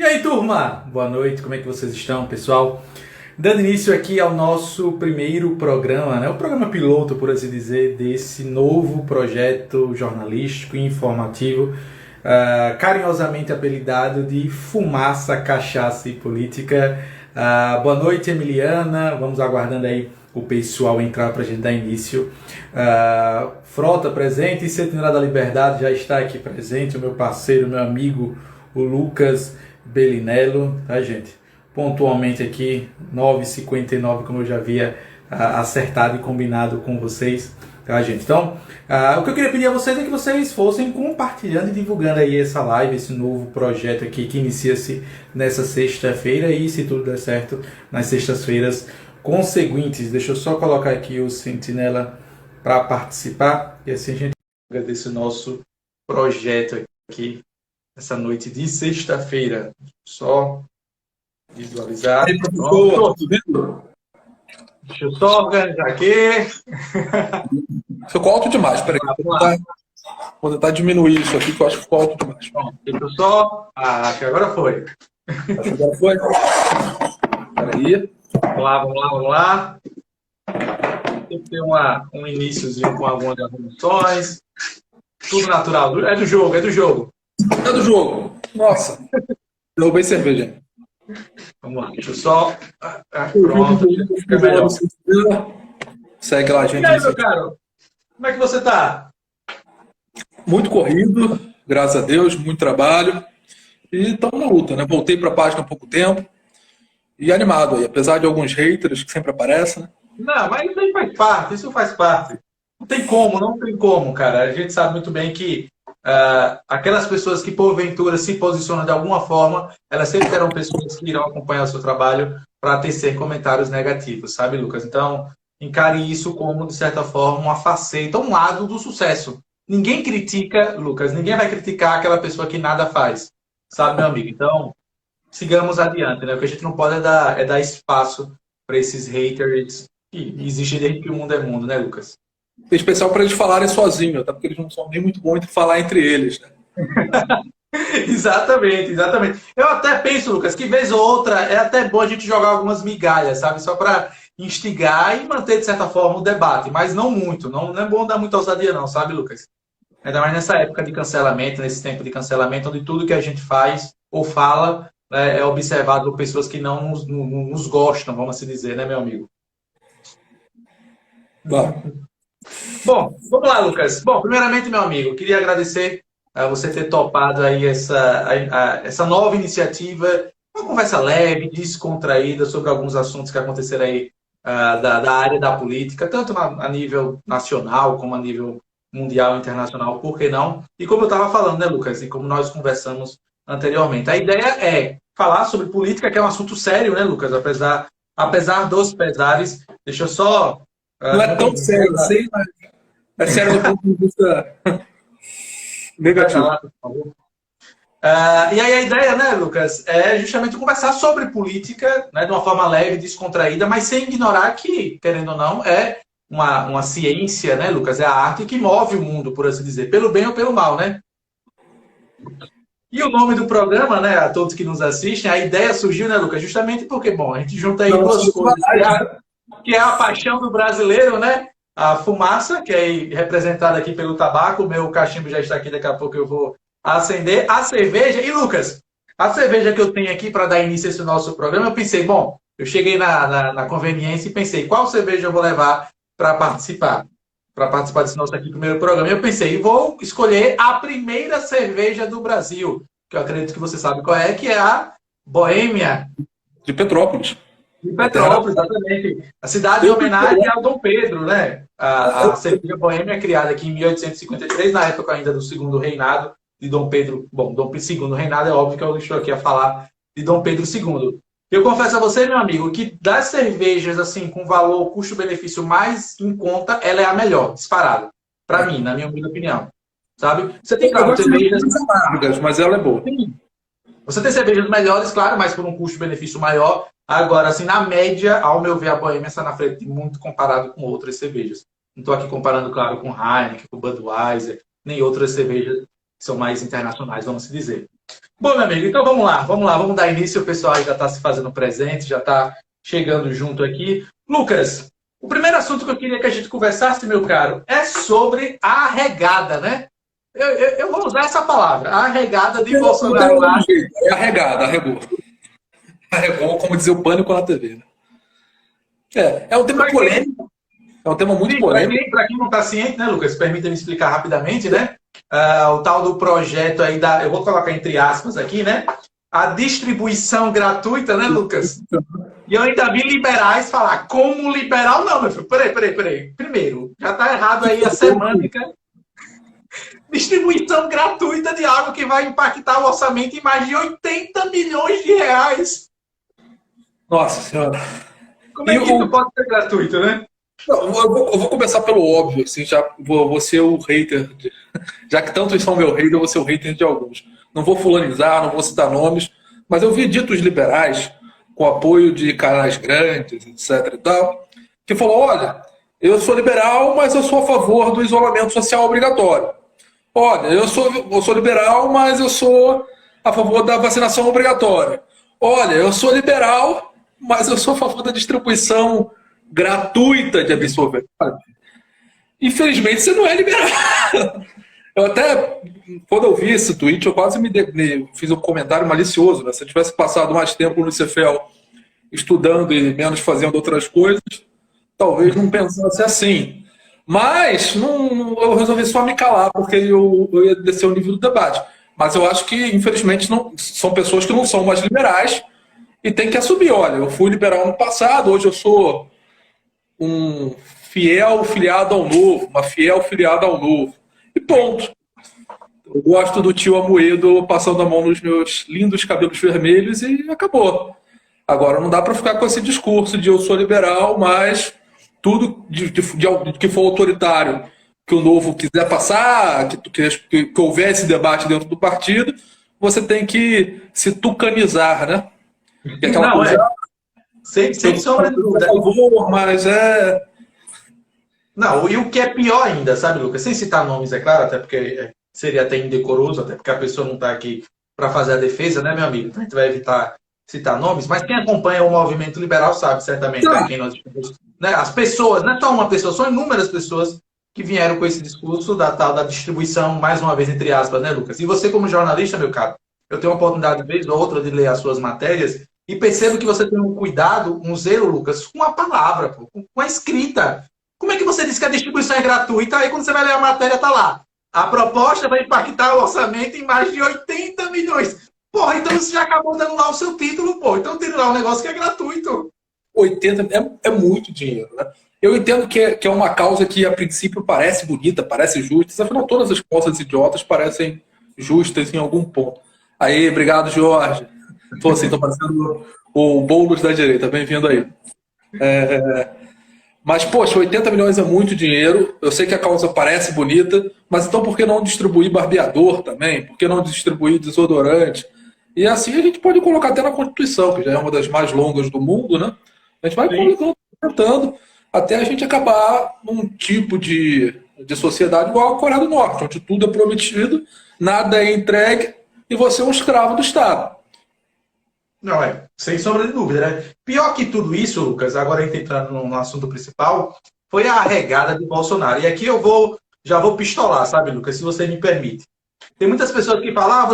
aí, turma? Boa noite, como é que vocês estão, pessoal? Dando início aqui ao nosso primeiro programa, né? O programa piloto, por assim dizer, desse novo projeto jornalístico e informativo, carinhosamente apelidado de Fumaça, Cachaça e Política. Boa noite, Emiliana. Vamos aguardando aí o pessoal entrar para a gente dar início. Frota presente, Sentinela da Liberdade já está aqui presente, o meu parceiro, meu amigo, o Lucas Belinello, tá, gente? Pontualmente aqui, 9h59, como eu já havia acertado e combinado com vocês, tá, gente? Então, o que eu queria pedir a vocês é que vocês fossem compartilhando e divulgando aí essa live, esse novo projeto aqui que inicia-se nessa sexta-feira e, se tudo der certo, nas sextas-feiras conseguintes. Deixa eu só colocar aqui o Sentinela para participar e assim a gente agradece o nosso projeto aqui essa noite de sexta-feira. Só visualizar. Aí, professor, tudo bem? Deixa eu só organizar aqui. Ficou alto demais, peraí. Vou tentar diminuir isso aqui, que eu acho que ficou alto demais. Bom, deixa eu só. Acho que agora foi. Acho que agora foi. Peraí. Vamos lá. Tem que ter um iníciozinho com algumas arrumações. Tudo natural. É do jogo. É do jogo. Nossa. Derrubei cerveja. Vamos lá, deixa eu só. Pronto, fica melhor. Segue lá, gente. E aí, meu caro? Como é que você tá? Muito corrido, graças a Deus, muito trabalho. E estamos na luta, né? Voltei para a página há pouco tempo. E animado aí, apesar de alguns haters que sempre aparecem, né? Não, mas isso aí faz parte. Não tem como, cara. A gente sabe muito bem que aquelas pessoas que porventura se posicionam de alguma forma, elas sempre serão pessoas que irão acompanhar o seu trabalho para tecer comentários negativos, sabe, Lucas? Então, encare isso como, de certa forma, uma faceta, um lado do sucesso. Ninguém critica, Lucas, ninguém vai criticar aquela pessoa que nada faz, sabe, meu amigo? Então, sigamos adiante, né? O que a gente não pode é dar espaço para esses haters que existem desde que o mundo é mundo, né, Lucas? Em especial para eles falarem sozinhos, até porque eles não são nem muito bons em falar entre eles, né? Exatamente. Eu até penso, Lucas, que vez ou outra é até bom a gente jogar algumas migalhas, sabe? Só para instigar e manter, de certa forma, o debate, mas não muito. Não é bom dar muita ousadia, não, sabe, Lucas? Ainda mais nessa época de cancelamento, nesse tempo de cancelamento, onde tudo que a gente faz ou fala é observado por pessoas que não nos gostam, vamos assim dizer, né, meu amigo? Bom, vamos lá, Lucas. Bom, primeiramente, meu amigo, queria agradecer a você ter topado aí essa nova iniciativa, uma conversa leve, descontraída sobre alguns assuntos que aconteceram aí da área da política, tanto a nível nacional como a nível mundial e internacional, por que não? E como eu estava falando, né, Lucas, e como nós conversamos anteriormente, a ideia é falar sobre política, que é um assunto sério, né, Lucas? Apesar dos pesares, deixa eu só... Não é tão sério assim, mas é sério do ponto de vista negativo. E aí a ideia, né, Lucas, é justamente conversar sobre política, né, de uma forma leve, descontraída, mas sem ignorar que, querendo ou não, é uma ciência, né, Lucas? É a arte que move o mundo, por assim dizer, pelo bem ou pelo mal, né? E o nome do programa, né, a todos que nos assistem, a ideia surgiu, né, Lucas, justamente porque, bom, a gente junta aí duas coisas, que é a paixão do brasileiro, né? A fumaça, que é representada aqui pelo tabaco, o meu cachimbo já está aqui, daqui a pouco eu vou acender. A cerveja, e Lucas, a cerveja que eu tenho aqui para dar início a esse nosso programa, eu pensei, bom, eu cheguei na conveniência e pensei, qual cerveja eu vou levar para participar desse nosso aqui primeiro programa. E eu pensei, vou escolher a primeira cerveja do Brasil, que eu acredito que você sabe qual é, que é a Boêmia. De Petrópolis. De Petrópolis, exatamente. A cidade em homenagem ao Dom Pedro, né? A cerveja Boêmia é criada aqui em 1853, na época ainda do segundo reinado de Dom Pedro. Bom, Dom segundo reinado é óbvio que eu estou aqui a falar de Dom Pedro II. Eu confesso a você, meu amigo, que das cervejas assim com valor, custo-benefício mais em conta, ela é a melhor, disparada. Para mim, na minha humilde opinião. Sabe? Você tem, claro, cervejas amargas, mas ela é boa. Sim. Você tem cervejas melhores, claro, mas por um custo-benefício maior. Agora, assim, na média, ao meu ver, a Boêmia está na frente muito comparado com outras cervejas. Não estou aqui comparando, claro, com Heineken, com Budweiser, nem outras cervejas que são mais internacionais, vamos dizer. Bom, meu amigo, então vamos dar início. O pessoal aí já está se fazendo presente, já está chegando junto aqui. Lucas, o primeiro assunto que eu queria que a gente conversasse, meu caro, é sobre a arregada, né? Eu vou usar essa palavra, a arregada de Não tem Bolsonaro outro lá. jeito. É arregada, arregou. Arregou, como dizia o Pânico na TV, né? É um tema polêmico, é um tema muito polêmico. Para quem não está ciente, né, Lucas? Permita-me explicar rapidamente, né? O tal do projeto aí eu vou colocar entre aspas aqui, né? A distribuição gratuita, né, Lucas? E eu ainda vi liberais falar, como liberal? Não, meu filho, peraí. Primeiro, já está errado aí a semântica. Distribuição gratuita de algo que vai impactar o orçamento em mais de 80 milhões de reais. Nossa Senhora. Como é que isso pode ser gratuito, né? Não, eu vou começar pelo óbvio, assim, já vou ser o hater. Já que tantos são meu hater, eu vou ser o hater de alguns. Não vou fulanizar, não vou citar nomes, mas eu vi ditos liberais, com apoio de canais grandes, etc e tal, que falou, olha, eu sou liberal, mas eu sou a favor do isolamento social obrigatório. Olha, eu sou liberal, mas eu sou a favor da vacinação obrigatória. Olha, eu sou liberal, mas eu sou a favor da distribuição gratuita de absorvente. Infelizmente, você não é liberal. Eu até, quando eu vi esse tweet, eu quase fiz um comentário malicioso. Né? Se eu tivesse passado mais tempo no Cefel estudando e menos fazendo outras coisas, talvez não pensasse assim. Mas eu resolvi só me calar, porque eu ia descer o nível do debate. Mas eu acho que, infelizmente, são pessoas que não são mais liberais e tem que assumir. Olha, eu fui liberal no passado, hoje eu sou um fiel filiado ao novo, uma fiel filiada ao novo. E ponto. Eu gosto do tio Amoedo passando a mão nos meus lindos cabelos vermelhos e acabou. Agora não dá para ficar com esse discurso de eu sou liberal, mas tudo que for autoritário, que o novo quiser passar, que houver esse debate dentro do partido, você tem que se tucanizar, né? Que é aquela Não, coisa, sem sombra de dúvida. Mas é... Não, e o que é pior ainda, sabe, Lucas? Sem citar nomes, é claro, até porque seria até indecoroso, até porque a pessoa não está aqui para fazer a defesa, né, meu amigo? Então a gente vai evitar citar nomes, mas quem acompanha o movimento liberal sabe, certamente, né, quem nós estamos, né, as pessoas, não é só uma pessoa, são inúmeras pessoas que vieram com esse discurso da tal da distribuição, mais uma vez, entre aspas, né, Lucas? E você, como jornalista, meu caro, eu tenho a oportunidade, vez ou outra, de ler as suas matérias e percebo que você tem um cuidado, um zelo, Lucas, com a palavra, pô, com a escrita. Como é que você disse que a distribuição é gratuita? Aí quando você vai ler a matéria, tá lá. A proposta vai impactar o orçamento em mais de 80 milhões. Porra, então você já acabou dando lá o seu título, pô. Então tira lá um negócio que é gratuito. 80 é muito dinheiro, né? Eu entendo que é uma causa que a princípio parece bonita, parece justa. Afinal, todas as causas idiotas parecem justas em algum ponto. Aí, obrigado, Jorge. Tô parecendo o Boulos da direita. Bem-vindo aí. Mas, poxa, 80 milhões é muito dinheiro. Eu sei que a causa parece bonita, mas então por que não distribuir barbeador também? Por que não distribuir desodorante? E assim a gente pode colocar até na Constituição, que já é uma das mais longas do mundo, né? A gente vai colocando até a gente acabar num tipo de sociedade igual a Coreia do Norte, onde tudo é prometido, nada é entregue e você é um escravo do Estado. Não, sem sombra de dúvida, né? Pior que tudo isso, Lucas, agora a gente entrando no assunto principal, foi a arregada de Bolsonaro. E aqui já vou pistolar, sabe, Lucas, se você me permite. Tem muitas pessoas que falam,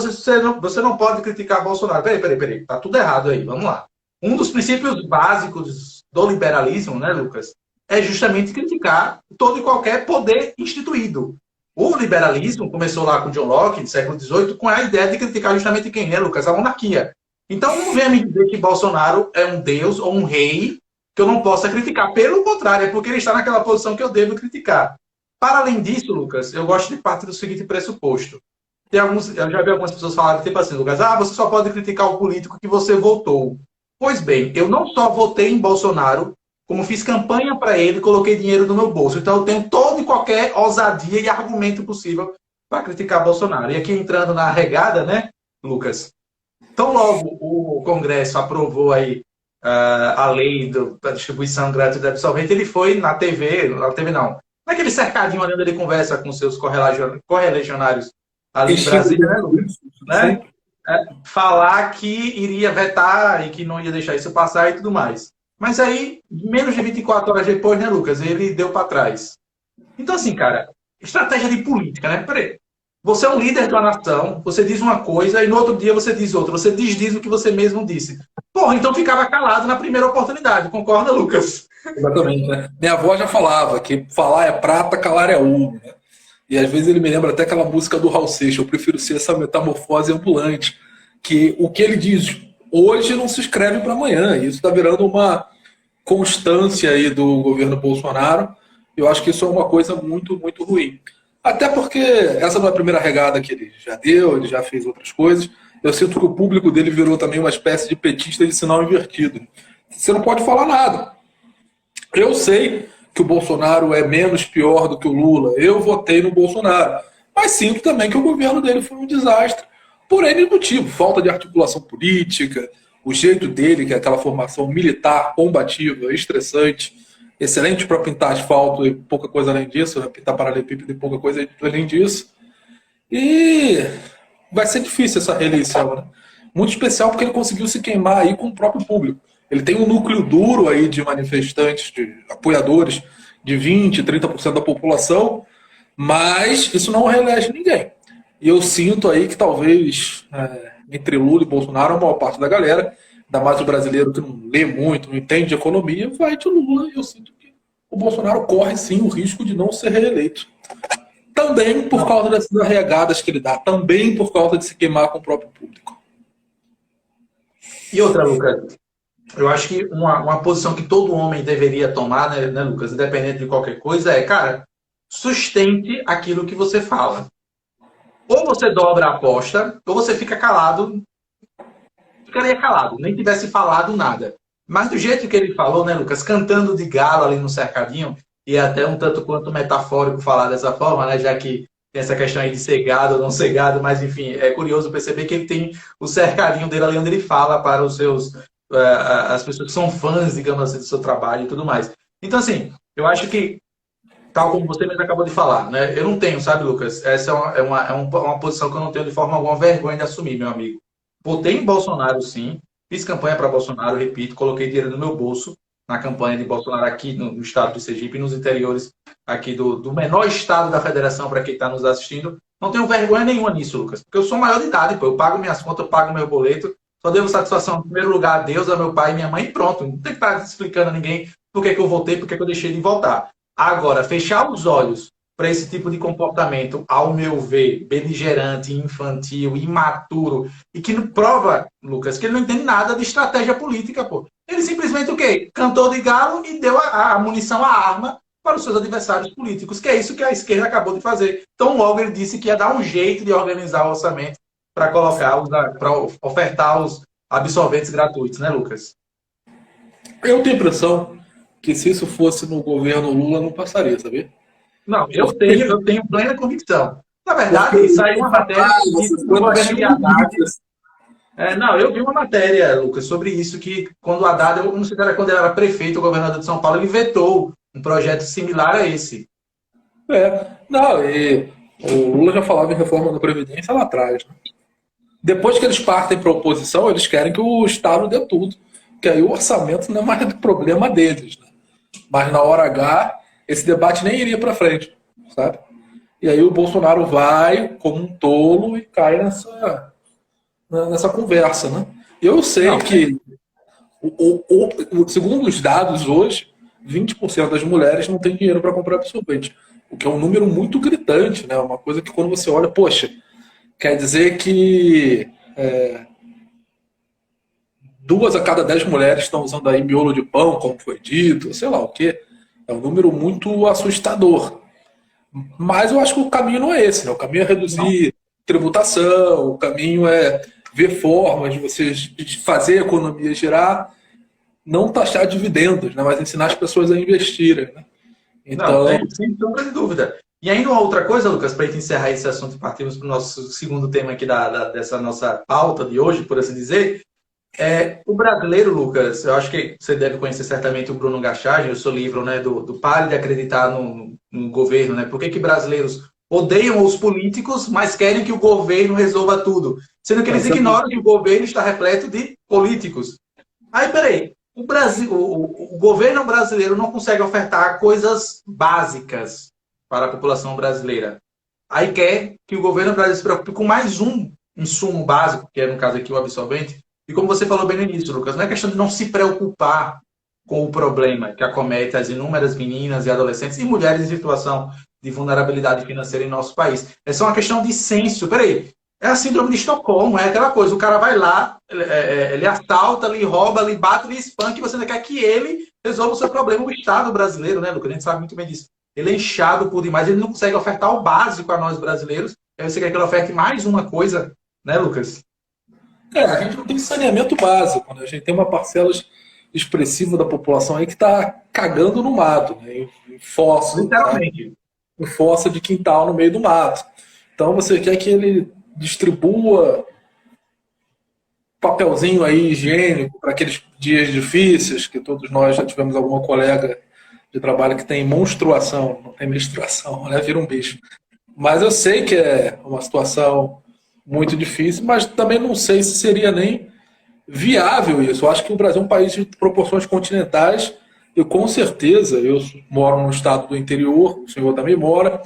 você não pode criticar Bolsonaro. Peraí, tá tudo errado aí, vamos lá. Um dos princípios básicos do liberalismo, né, Lucas, é justamente criticar todo e qualquer poder instituído. O liberalismo começou lá com John Locke, no século XVIII, com a ideia de criticar justamente quem, né, Lucas? A monarquia. Então não venha me dizer que Bolsonaro é um deus ou um rei que eu não possa criticar. Pelo contrário, é porque ele está naquela posição que eu devo criticar. Para além disso, Lucas, eu gosto de partir do seguinte pressuposto. Eu já vi algumas pessoas falarem, tipo assim, Lucas, você só pode criticar o político que você votou. Pois bem, eu não só votei em Bolsonaro, como fiz campanha para ele, coloquei dinheiro no meu bolso. Então eu tenho todo e qualquer ousadia e argumento possível para criticar Bolsonaro. E aqui entrando na regada, né, Lucas? Então logo o Congresso aprovou aí a lei da distribuição gratuita de absorvente, ele foi na TV não, naquele cercadinho onde ele conversa com seus correligionários ali em Brasília, né, Lucas? Né? falar que iria vetar e que não ia deixar isso passar e tudo mais. Mas aí, menos de 24 horas depois, né, Lucas, ele deu para trás. Então, assim, cara, estratégia de política, né? Peraí. Você é um líder de uma nação, você diz uma coisa e no outro dia você diz outra. Você desdiz o que você mesmo disse. Porra, então ficava calado na primeira oportunidade. Concorda, Lucas? Exatamente, né? Minha avó já falava que falar é prata, calar é ouro, né? E às vezes ele me lembra até aquela música do Raul Seixas, eu prefiro ser essa metamorfose ambulante, que o que ele diz hoje não se escreve para amanhã. E isso está virando uma constância aí do governo Bolsonaro. Eu acho que isso é uma coisa muito, muito ruim. Até porque essa não é a primeira regada que ele já deu, ele já fez outras coisas. Eu sinto que o público dele virou também uma espécie de petista de sinal invertido. Você não pode falar nada. Eu sei que o Bolsonaro é menos pior do que o Lula. Eu votei no Bolsonaro. Mas sinto também que o governo dele foi um desastre. Por N motivo. Falta de articulação política, o jeito dele, que é aquela formação militar, combativa, estressante, excelente para pintar asfalto e pouca coisa além disso, né? Pintar paralelepípedo e pouca coisa além disso. E vai ser difícil essa reeleição, né? Muito especial porque ele conseguiu se queimar aí com o próprio público. Ele tem um núcleo duro aí de manifestantes, de apoiadores, de 20%, 30% da população, mas isso não reelege ninguém. E eu sinto aí que talvez entre Lula e Bolsonaro, a maior parte da galera, ainda mais o brasileiro que não lê muito, não entende de economia, vai de Lula. E eu sinto que o Bolsonaro corre sim o risco de não ser reeleito. Também por causa dessas arregadas que ele dá, também por causa de se queimar com o próprio público. E outra, Lucas, eu acho que uma posição que todo homem deveria tomar, né, Lucas, independente de qualquer coisa, é, cara, sustente aquilo que você fala. Ou você dobra a aposta, ou você fica calado, ficaria calado, nem tivesse falado nada. Mas do jeito que ele falou, né, Lucas, cantando de galo ali no cercadinho, e é até um tanto quanto metafórico falar dessa forma, né, já que tem essa questão aí de ser gado ou não ser gado, mas enfim, é curioso perceber que ele tem o cercadinho dele ali onde ele fala para os seus, as pessoas que são fãs, digamos assim, do seu trabalho e tudo mais. Então, assim, eu acho que tal como você mesmo acabou de falar, né? Eu não tenho, sabe, Lucas? Essa é uma posição que eu não tenho de forma alguma vergonha de assumir, meu amigo. Votei em Bolsonaro, sim. Fiz campanha para Bolsonaro, repito, coloquei dinheiro no meu bolso na campanha de Bolsonaro aqui no estado de Sergipe e nos interiores aqui do menor estado da federação, para quem está nos assistindo. Não tenho vergonha nenhuma nisso, Lucas, porque eu sou maior de idade, pô. Eu pago minhas contas, eu pago meu boleto, só devo satisfação, em primeiro lugar, a Deus, a meu pai e minha mãe, e pronto. Não tem que estar explicando a ninguém por que eu votei, por que eu deixei de votar. Agora, fechar os olhos para esse tipo de comportamento, ao meu ver, beligerante, infantil, imaturo, e que prova, Lucas, que ele não entende nada de estratégia política, pô. Ele simplesmente o quê? Cantou de galo e deu a munição, a arma para os seus adversários políticos, que é isso que a esquerda acabou de fazer. Então, logo ele disse que ia dar um jeito de organizar o orçamento para colocar, para ofertar os absorventes gratuitos, né, Lucas? Eu tenho a impressão que se isso fosse no governo Lula, não passaria, sabia? Não, eu Porque, tenho, eu tenho plena convicção. Na porque verdade, saiu uma matéria que você no foi governo de baixinho Haddad. bonito. Não, eu vi uma matéria, Lucas, sobre isso, que quando o Haddad, eu não sei se era quando ele era prefeito ou governador de São Paulo, ele vetou um projeto similar a esse. Não, e o Lula já falava em reforma da Previdência lá atrás, né? Depois que eles partem para a oposição, eles querem que o Estado dê tudo. Que aí o orçamento não é mais problema deles, né? Mas na hora H, esse debate nem iria para frente, sabe? E aí o Bolsonaro vai como um tolo e cai nessa conversa, né? Eu sei Não, que, segundo os dados hoje, 20% das mulheres não têm dinheiro para comprar absorvente, o que é um número muito gritante, né? Uma coisa que quando você olha, poxa, quer dizer que 2 a cada 10 mulheres estão usando aí miolo de pão, como foi dito, sei lá o quê. É um número muito assustador. Mas eu acho que o caminho não é esse, né? O caminho é não. reduzir tributação, o caminho é ver formas de você fazer a economia girar, não taxar dividendos, né? Mas ensinar as pessoas a investirem, né? Não, Então, sem sombra de dúvida. E ainda uma outra coisa, Lucas, para a gente encerrar esse assunto e partirmos para o nosso segundo tema aqui dessa nossa pauta de hoje, por assim dizer, o brasileiro, Lucas, eu acho que você deve conhecer certamente o Bruno Gachagem, o seu livro, né, do Pare de Acreditar no Governo, né? Por que brasileiros odeiam os políticos, mas querem que o governo resolva tudo. Sendo que eles ignoram que o governo está repleto de políticos. Aí, peraí, o governo brasileiro não consegue ofertar coisas básicas para a população brasileira. Aí quer que o governo brasileiro se preocupe com mais um insumo básico, que é, no caso aqui, o absorvente. E como você falou bem no início, Lucas, não é questão de não se preocupar com o problema que acomete as inúmeras meninas e adolescentes e mulheres em situação de vulnerabilidade financeira em nosso país. É só uma questão de senso. Peraí, é a síndrome de Estocolmo, é aquela coisa, o cara vai lá, ele assalta, ele rouba, ele bate, ele espanca, e você ainda quer que ele resolva o seu problema. O Estado brasileiro, né, Lucas? A gente sabe muito bem disso. Ele é inchado por demais, ele não consegue ofertar o básico a nós brasileiros, aí você quer que ele oferte mais uma coisa, né, Lucas? A gente não tem saneamento básico, né? A gente tem uma parcela expressiva da população aí que está cagando no mato, né? Em fossa, literalmente. Né? Em fossa de quintal no meio do mato. Então você quer que ele distribua papelzinho aí higiênico para aqueles dias difíceis, que todos nós já tivemos alguma colega de trabalho que tem menstruação, não tem menstruação, né? Vira um bicho. Mas eu sei que é uma situação muito difícil, mas também não sei se seria nem viável isso. Eu acho que o Brasil é um país de proporções continentais e com certeza, eu moro num estado do interior, o senhor também mora,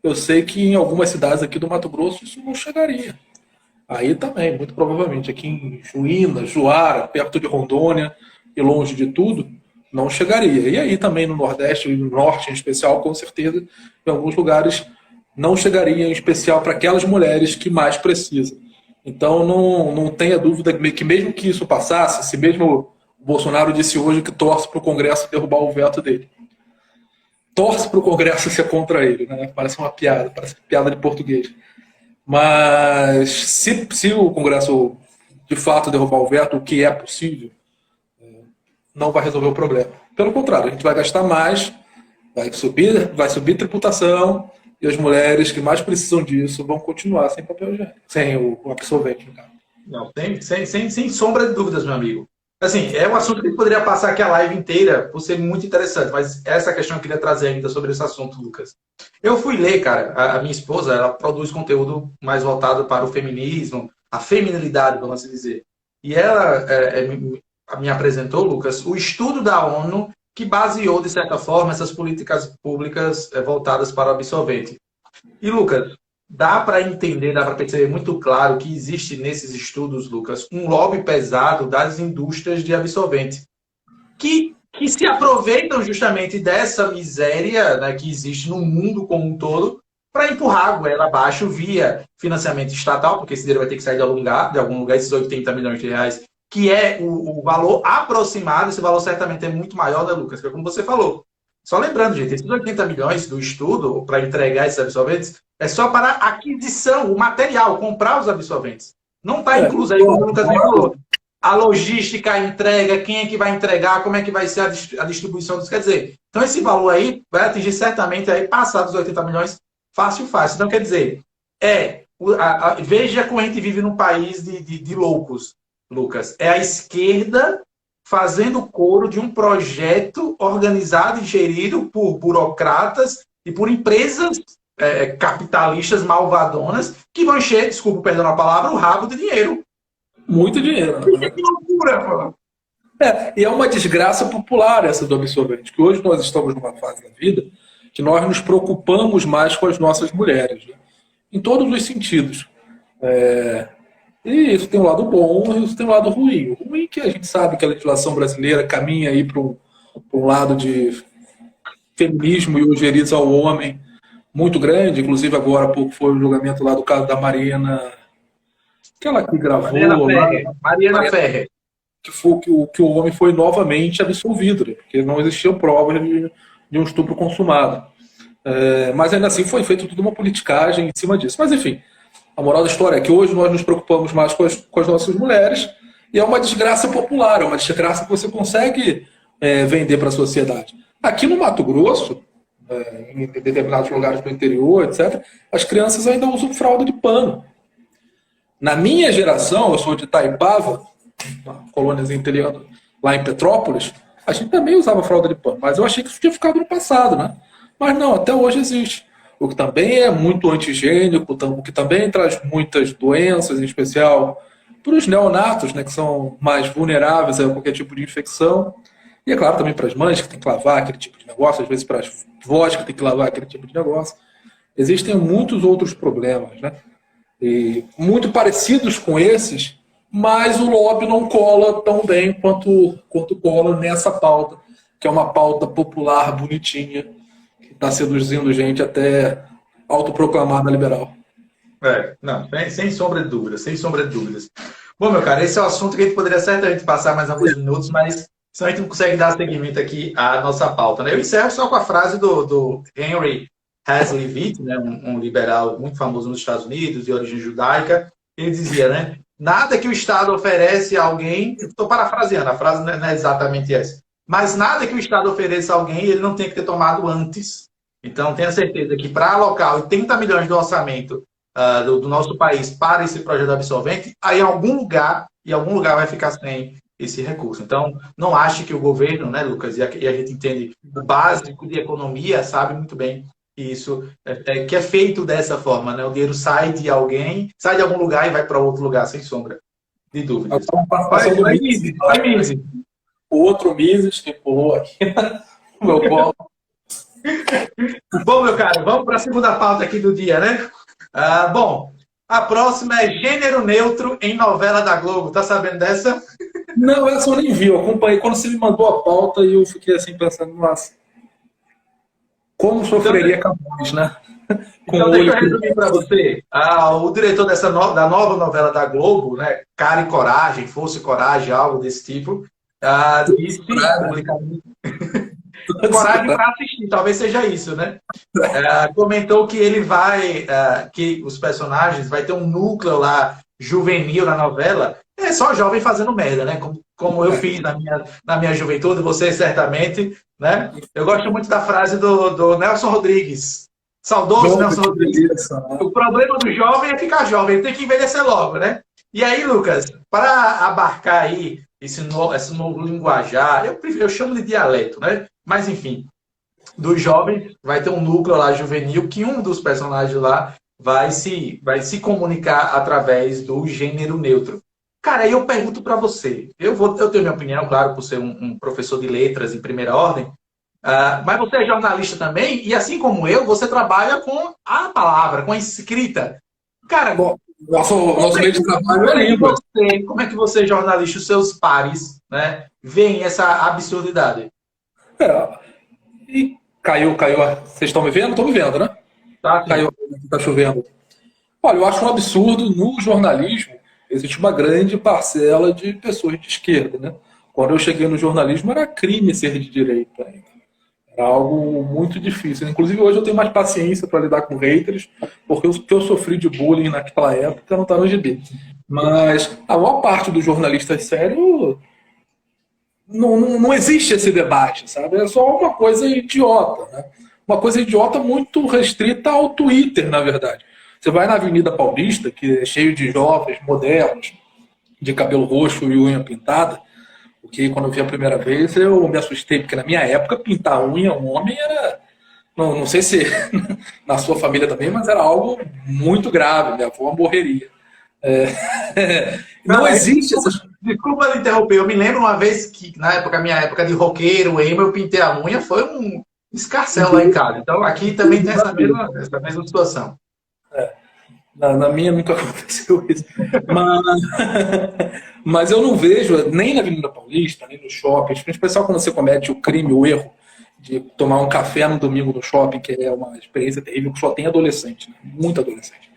eu sei que em algumas cidades aqui do Mato Grosso isso não chegaria. Aí também, muito provavelmente, aqui em Juína, Juara, perto de Rondônia e longe de tudo, não chegaria. E aí também no Nordeste e no Norte em especial, com certeza, em alguns lugares não chegaria, em especial para aquelas mulheres que mais precisam. Então não tenha dúvida que mesmo que isso passasse, se mesmo o Bolsonaro disse hoje que torce para o Congresso derrubar o veto dele. Torce para o Congresso ser contra ele, né? Parece uma piada, parece piada de português. Mas se o Congresso de fato derrubar o veto, o que é possível, não vai resolver o problema. Pelo contrário, a gente vai gastar mais, vai subir tributação, e as mulheres que mais precisam disso vão continuar sem papel higiênico, sem o absorvente, no caso. Não, sem sombra de dúvidas, meu amigo. Assim, é um assunto que poderia passar aqui a live inteira, por ser muito interessante, mas essa questão eu queria trazer ainda sobre esse assunto, Lucas. Eu fui ler, cara, a minha esposa, ela produz conteúdo mais voltado para o feminismo, a feminilidade, vamos assim dizer. E ela me apresentou, Lucas, o estudo da ONU que baseou, de certa forma, essas políticas públicas voltadas para o absorvente. E, Lucas, dá para entender, dá para perceber muito claro que existe nesses estudos, Lucas, um lobby pesado das indústrias de absorvente, que se aproveitam justamente dessa miséria, né, que existe no mundo como um todo, para empurrar a goela abaixo via financiamento estatal, porque esse dinheiro vai ter que sair de algum lugar, esses 80 milhões de reais, que é o valor aproximado. Esse valor certamente é muito maior, né, Lucas? Que é como você falou. Só lembrando, gente, esses 80 milhões do estudo para entregar esses absorventes é só para aquisição, o material, comprar os absorventes. Não está incluso aí, como o Lucas falou. A logística, a entrega, quem é que vai entregar, como é que vai ser a distribuição disso. Quer dizer, então esse valor aí vai atingir certamente, aí, passar dos 80 milhões, fácil. Então, quer dizer, veja como a gente vive num país de loucos, Lucas. É a esquerda fazendo coro de um projeto organizado e gerido por burocratas e por empresas capitalistas malvadonas que vão encher, desculpa, perdão a palavra, o rabo de dinheiro. Muito dinheiro. Né? Que loucura, mano. E é uma desgraça popular essa do absorvente, que hoje nós estamos numa fase da vida que nós nos preocupamos mais com as nossas mulheres, né? Em todos os sentidos. E isso tem um lado bom e isso tem um lado ruim. O ruim é que a gente sabe que a legislação brasileira caminha aí para um lado de feminismo e ojeriza ao homem muito grande. Inclusive agora há pouco foi o julgamento lá do caso da Mariana, aquela que gravou... Mariana Ferrer. Que o homem foi novamente absolvido, né? Porque não existiam provas de um estupro consumado. Mas ainda assim foi feita toda uma politicagem em cima disso. Mas enfim... A moral da história é que hoje nós nos preocupamos mais com as nossas mulheres e é uma desgraça popular, é uma desgraça que você consegue vender para a sociedade. Aqui no Mato Grosso, em determinados lugares do interior, etc., as crianças ainda usam fralda de pano. Na minha geração, eu sou de Itaipava, uma colôniazinha interior, lá em Petrópolis, a gente também usava fralda de pano, mas eu achei que isso tinha ficado no passado, né? Mas não, até hoje existe. o que também é muito antigênico, o que também traz muitas doenças, em especial para os neonatos, né, que são mais vulneráveis a qualquer tipo de infecção. E, é claro, também para as mães que têm que lavar aquele tipo de negócio, às vezes para as vós que têm que lavar aquele tipo de negócio. Existem muitos outros problemas, né? E muito parecidos com esses, mas o lobby não cola tão bem quanto cola nessa pauta, que é uma pauta popular, bonitinha, que está seduzindo gente até autoproclamada liberal. Não, sem sombra de dúvidas, sem sombra de dúvidas. Bom, meu cara, esse é o assunto que a gente poderia certamente passar mais alguns minutos, mas senão a gente não consegue dar seguimento aqui à nossa pauta, né? Eu encerro só com a frase do Henry Hazlitt, né, um liberal muito famoso nos Estados Unidos, de origem judaica. Ele dizia, né? Nada que o Estado oferece a alguém, estou parafraseando, a frase não é exatamente essa, mas nada que o Estado ofereça a alguém, ele não tem que ter tomado antes. Então, tenha certeza que para alocar 80 milhões do orçamento do nosso país para esse projeto absorvente, aí em algum lugar vai ficar sem esse recurso. Então, não ache que o governo, né, Lucas, e a gente entende o básico de economia, sabe muito bem que isso que é feito dessa forma, né? O dinheiro sai de alguém, sai de algum lugar e vai para outro lugar, sem sombra de dúvidas. Vai, Mises. O outro Mises que pulou aqui no meu colo. Bom, meu caro, vamos para a segunda pauta aqui do dia, né? Bom, a próxima é gênero neutro em novela da Globo. Tá sabendo dessa? Não, essa eu nem vi. Eu acompanhei quando você me mandou a pauta e eu fiquei assim pensando, nossa, como sofreria Camões, né? Então, deixa eu resumir para você. O diretor da nova novela da Globo, né, Cara e Coragem, Força e Coragem, algo desse tipo, disse publicamente... Coragem para assistir, talvez seja isso, né? Comentou que ele que os personagens vai ter um núcleo lá juvenil na novela, é só jovem fazendo merda, né? Como eu fiz na minha juventude, você certamente, né? Eu gosto muito da frase do Nelson Rodrigues, saudoso Nelson Rodrigues. O problema do jovem é ficar jovem, ele tem que envelhecer logo, né? E aí, Lucas, para abarcar aí esse novo linguajar, eu chamo de dialeto, né? Mas, enfim, dos jovens, vai ter um núcleo lá juvenil que um dos personagens lá vai se comunicar através do gênero neutro. Cara, aí eu pergunto para você, eu tenho minha opinião, claro, por ser um professor de letras em primeira ordem, mas você é jornalista também, e assim como eu, você trabalha com a palavra, com a escrita. Cara, nosso meio de trabalho é língua. Como é que você, jornalista, os seus pares, né, veem essa absurdidade? E caiu. Vocês estão me vendo? Estão me vendo, né? Tá, caiu, tá chovendo. Olha, eu acho um absurdo no jornalismo. Existe uma grande parcela de pessoas de esquerda, né? Quando eu cheguei no jornalismo, era crime ser de direita ainda. Era algo muito difícil. Inclusive, hoje eu tenho mais paciência para lidar com haters, porque o que eu sofri de bullying naquela época não está no GB. Mas a maior parte dos jornalistas sérios não existe esse debate, sabe? É só uma coisa idiota, né? Uma coisa idiota muito restrita ao Twitter, na verdade. Você vai na Avenida Paulista, que é cheio de jovens modernos, de cabelo roxo e unha pintada, porque quando eu vi a primeira vez eu me assustei, porque na minha época pintar unha um homem era... Não sei se na sua família também, mas era algo muito grave, minha avó morreria. Não existe essas... Desculpa me interromper, eu me lembro uma vez que, minha época de roqueiro, emo, eu pintei a unha, foi um escarcéu lá em casa. Então aqui também tem essa mesma situação. Na minha nunca aconteceu isso. Mas eu não vejo, nem na Avenida Paulista, nem no shopping, especialmente quando você comete o crime, o erro de tomar um café no domingo no shopping, que é uma experiência terrível, que só tem adolescente, né? Muito adolescente.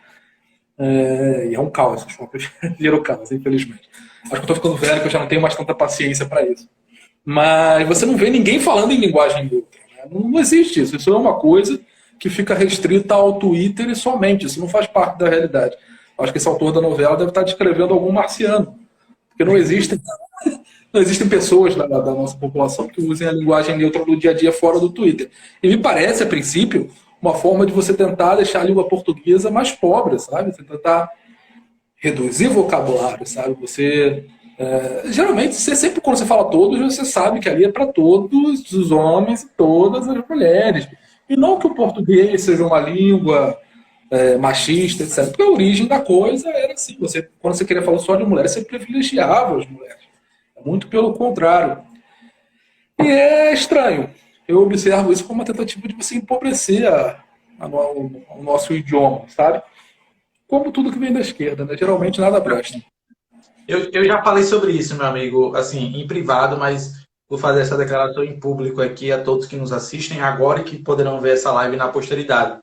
E é um caos, esses shoppings viram caos, infelizmente. Acho que eu estou ficando velho, que eu já não tenho mais tanta paciência para isso. Mas você não vê ninguém falando em linguagem neutra, né? Não existe isso. Isso é uma coisa que fica restrita ao Twitter e somente. Isso não faz parte da realidade. Acho que esse autor da novela deve estar descrevendo algum marciano. Porque não existem pessoas da nossa população que usem a linguagem neutra no dia a dia fora do Twitter. E me parece, a princípio, uma forma de você tentar deixar a língua portuguesa mais pobre, sabe? Você tentar reduzir vocabulário, sabe? Você... geralmente, sempre quando você fala todos, você sabe que ali é para todos os homens e todas as mulheres. E não que o português seja uma língua machista, etc. Porque a origem da coisa era assim. Quando você queria falar só de mulheres, você privilegiava as mulheres. Muito pelo contrário. E é estranho. Eu observo isso como uma tentativa de você empobrecer o nosso idioma, sabe? Como tudo que vem da esquerda, né? Geralmente nada presta. Eu já falei sobre isso, meu amigo, assim, em privado, mas vou fazer essa declaração em público aqui a todos que nos assistem agora e que poderão ver essa live na posteridade.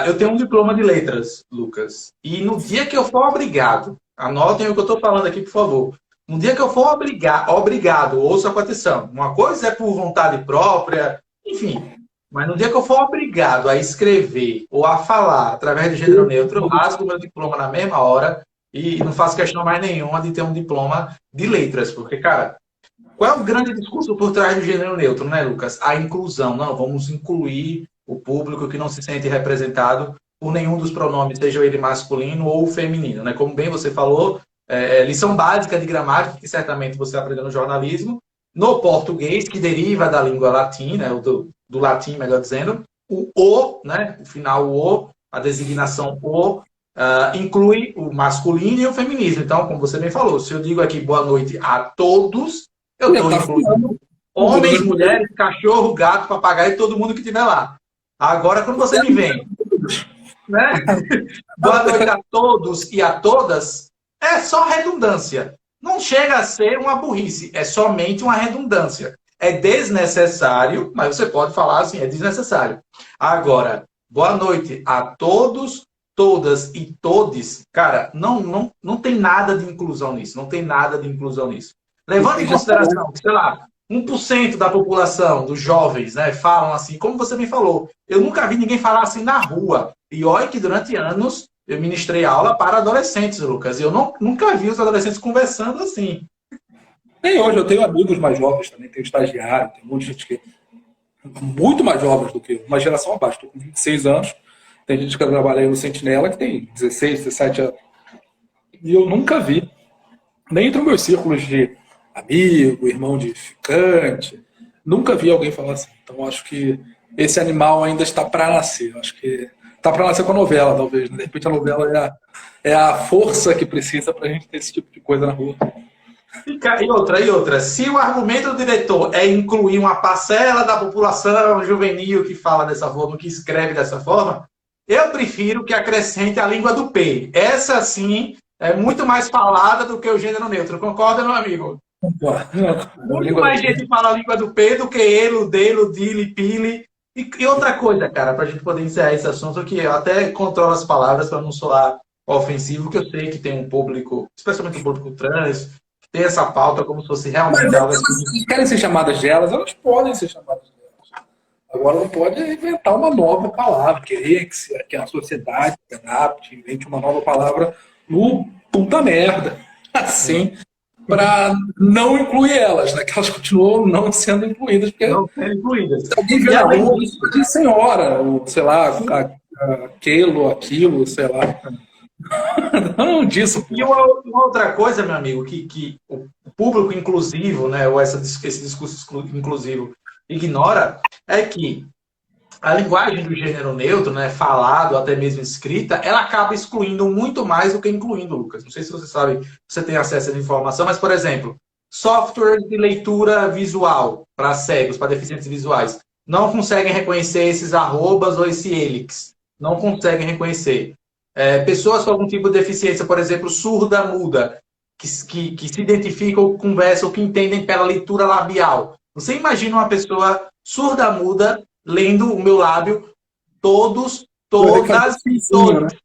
Eu tenho um diploma de letras, Lucas, e no dia que eu for obrigado, anotem o que eu estou falando aqui, por favor. No dia que eu for obrigado, ouça com atenção. Uma coisa é por vontade própria, enfim. Mas no dia que eu for obrigado a escrever ou a falar através do gênero neutro, eu rasgo meu diploma na mesma hora e não faço questão mais nenhuma de ter um diploma de letras. Porque, cara, qual é o grande discurso por trás do gênero neutro, né, Lucas? A inclusão. Não, vamos incluir o público que não se sente representado por nenhum dos pronomes, seja ele masculino ou feminino, né? Como bem você falou, lição básica de gramática, que certamente você aprendeu no jornalismo, no português, que deriva da língua latina, do latim, melhor dizendo, o, né, o final o, a designação o, inclui o masculino e o feminismo. Então, como você bem falou, se eu digo aqui boa noite a todos, eu estou incluindo homens, mulheres, cachorro, gato, papagaio e todo mundo que estiver lá. Agora, quando você me vem, né? Boa noite a todos e a todas, é só redundância. Não chega a ser uma burrice, é somente uma redundância. É desnecessário, mas você pode falar assim, é desnecessário. Agora, boa noite a todos, todas e todes. Cara, não tem nada de inclusão nisso, não tem nada de inclusão nisso. Levando em consideração que, sei lá, 1% da população, dos jovens, né, falam assim, como você me falou. Eu nunca vi ninguém falar assim na rua. E olha que durante anos eu ministrei aula para adolescentes, Lucas. E eu nunca vi os adolescentes conversando assim. Nem hoje, eu tenho amigos mais jovens também, tenho estagiário, tem um monte de gente que muito mais jovens do que eu, uma geração abaixo. Estou com 26 anos, tem gente que trabalha aí no Sentinela que tem 16, 17 anos. E eu nunca vi, nem entre os meus círculos de amigo, irmão de ficante, nunca vi alguém falar assim. Então acho que esse animal ainda está para nascer. Acho que está para nascer com a novela, talvez. De repente a novela é a força que precisa para a gente ter esse tipo de coisa na rua. E outra. Se o argumento do diretor é incluir uma parcela da população juvenil que fala dessa forma, que escreve dessa forma, eu prefiro que acrescente a língua do P. Essa, sim, é muito mais falada do que o gênero neutro. Concorda, meu amigo? Muito mais gente fala a língua do P do que ele, o dele, o dile, pile. E outra coisa, cara, para a gente poder encerrar esse assunto, que eu até controlo as palavras para não soar ofensivo, que eu sei que tem um público, especialmente um público trans, que tem essa pauta como se fosse realmente algo assim. Elas querem ser chamadas de elas podem ser chamadas de elas. Agora não pode inventar uma nova palavra, querer que a sociedade se adapte, invente uma nova palavra no puta merda. Assim, para não incluir elas, né? Que elas continuam não sendo incluídas. Porque não sendo incluídas. Alguém vê na rua, de senhora, ou sei lá, aquilo, sei lá. Não disso. E uma outra coisa, meu amigo, que o público inclusivo, né, ou esse discurso inclusivo ignora, é que a linguagem do gênero neutro, né, falado, até mesmo escrita, ela acaba excluindo muito mais do que incluindo, Lucas. Não sei se você sabe, você tem acesso a essa informação, mas, por exemplo, software de leitura visual para cegos, para deficientes visuais, não conseguem reconhecer esses arrobas ou esse helix. Não conseguem reconhecer. Pessoas com algum tipo de deficiência, por exemplo, surda-muda, que se identificam, conversam, que entendem pela leitura labial. Você imagina uma pessoa surda-muda lendo o meu lábio, todas, todas.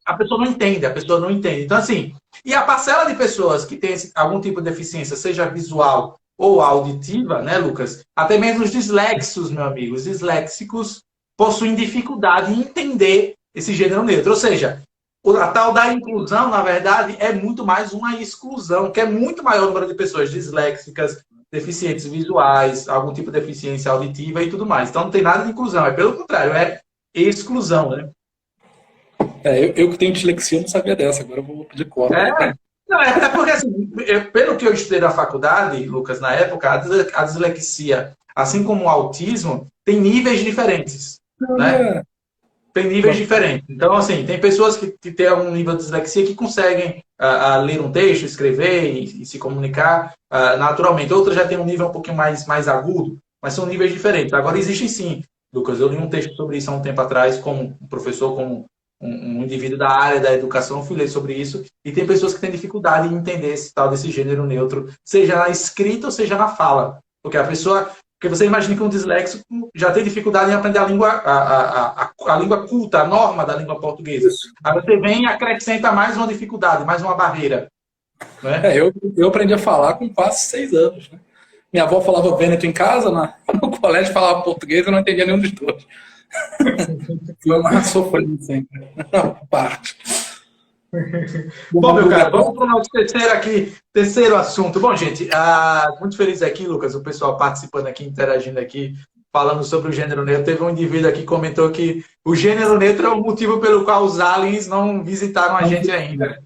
A pessoa não entende, Então, assim, e a parcela de pessoas que tem algum tipo de deficiência, seja visual ou auditiva, né, Lucas? Até mesmo os disléxicos, meu amigo, os disléxicos possuem dificuldade em entender esse gênero neutro. Ou seja, a tal da inclusão, na verdade, é muito mais uma exclusão, que é muito maior o número de pessoas disléxicas, deficientes visuais, algum tipo de deficiência auditiva e tudo mais. Então não tem nada de inclusão, é pelo contrário, é exclusão, né? Eu que tenho dislexia não sabia dessa, agora eu vou pedir cota. É porque, assim, pelo que eu estudei na faculdade, Lucas, na época, a dislexia, assim como o autismo, tem níveis diferentes. né? É. Tem níveis diferentes. Então, assim, tem pessoas que têm algum nível de dislexia que conseguem ler um texto, escrever e se comunicar naturalmente. Outras já têm um nível um pouquinho mais agudo, mas são níveis diferentes. Agora, existem sim, Lucas. Eu li um texto sobre isso há um tempo atrás, como um professor, como um indivíduo da área da educação, fui ler sobre isso, e tem pessoas que têm dificuldade em entender esse tal desse gênero neutro, seja na escrita ou seja na fala. Porque a pessoa porque você imagina que um disléxico já tem dificuldade em aprender a língua culta, a norma da língua portuguesa. Isso. Aí você vem e acrescenta mais uma dificuldade, mais uma barreira. Né? Eu aprendi a falar com quase 6 anos. Né? Minha avó falava Vêneto em casa, no colégio falava português, eu não entendia nenhum dos dois. Foi uma sofrência sempre. Parte. Bom, meu cara, vamos para o nosso terceiro assunto. Bom, gente, muito feliz aqui, Lucas, o pessoal participando aqui, interagindo aqui, falando sobre o gênero neutro. Teve um indivíduo aqui que comentou que o gênero neutro é o motivo pelo qual os aliens não visitaram a gente ainda.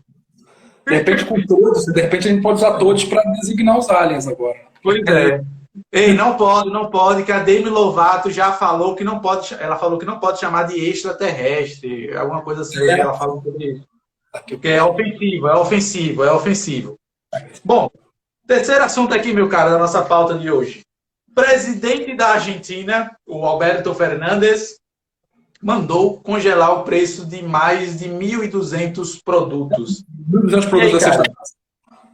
De repente, com todos, de repente a gente pode usar todos para designar os aliens agora. Pois é. Ei, não pode, que a Demi Lovato já falou que não pode, ela falou que não pode chamar de extraterrestre, alguma coisa assim, ela falou sobre isso. Porque é ofensivo. Bom, terceiro assunto aqui, meu cara, da nossa pauta de hoje. Presidente da Argentina, o Alberto Fernandes, mandou congelar o preço de mais de 1.200 produtos. 1.200 produtos aí, cara,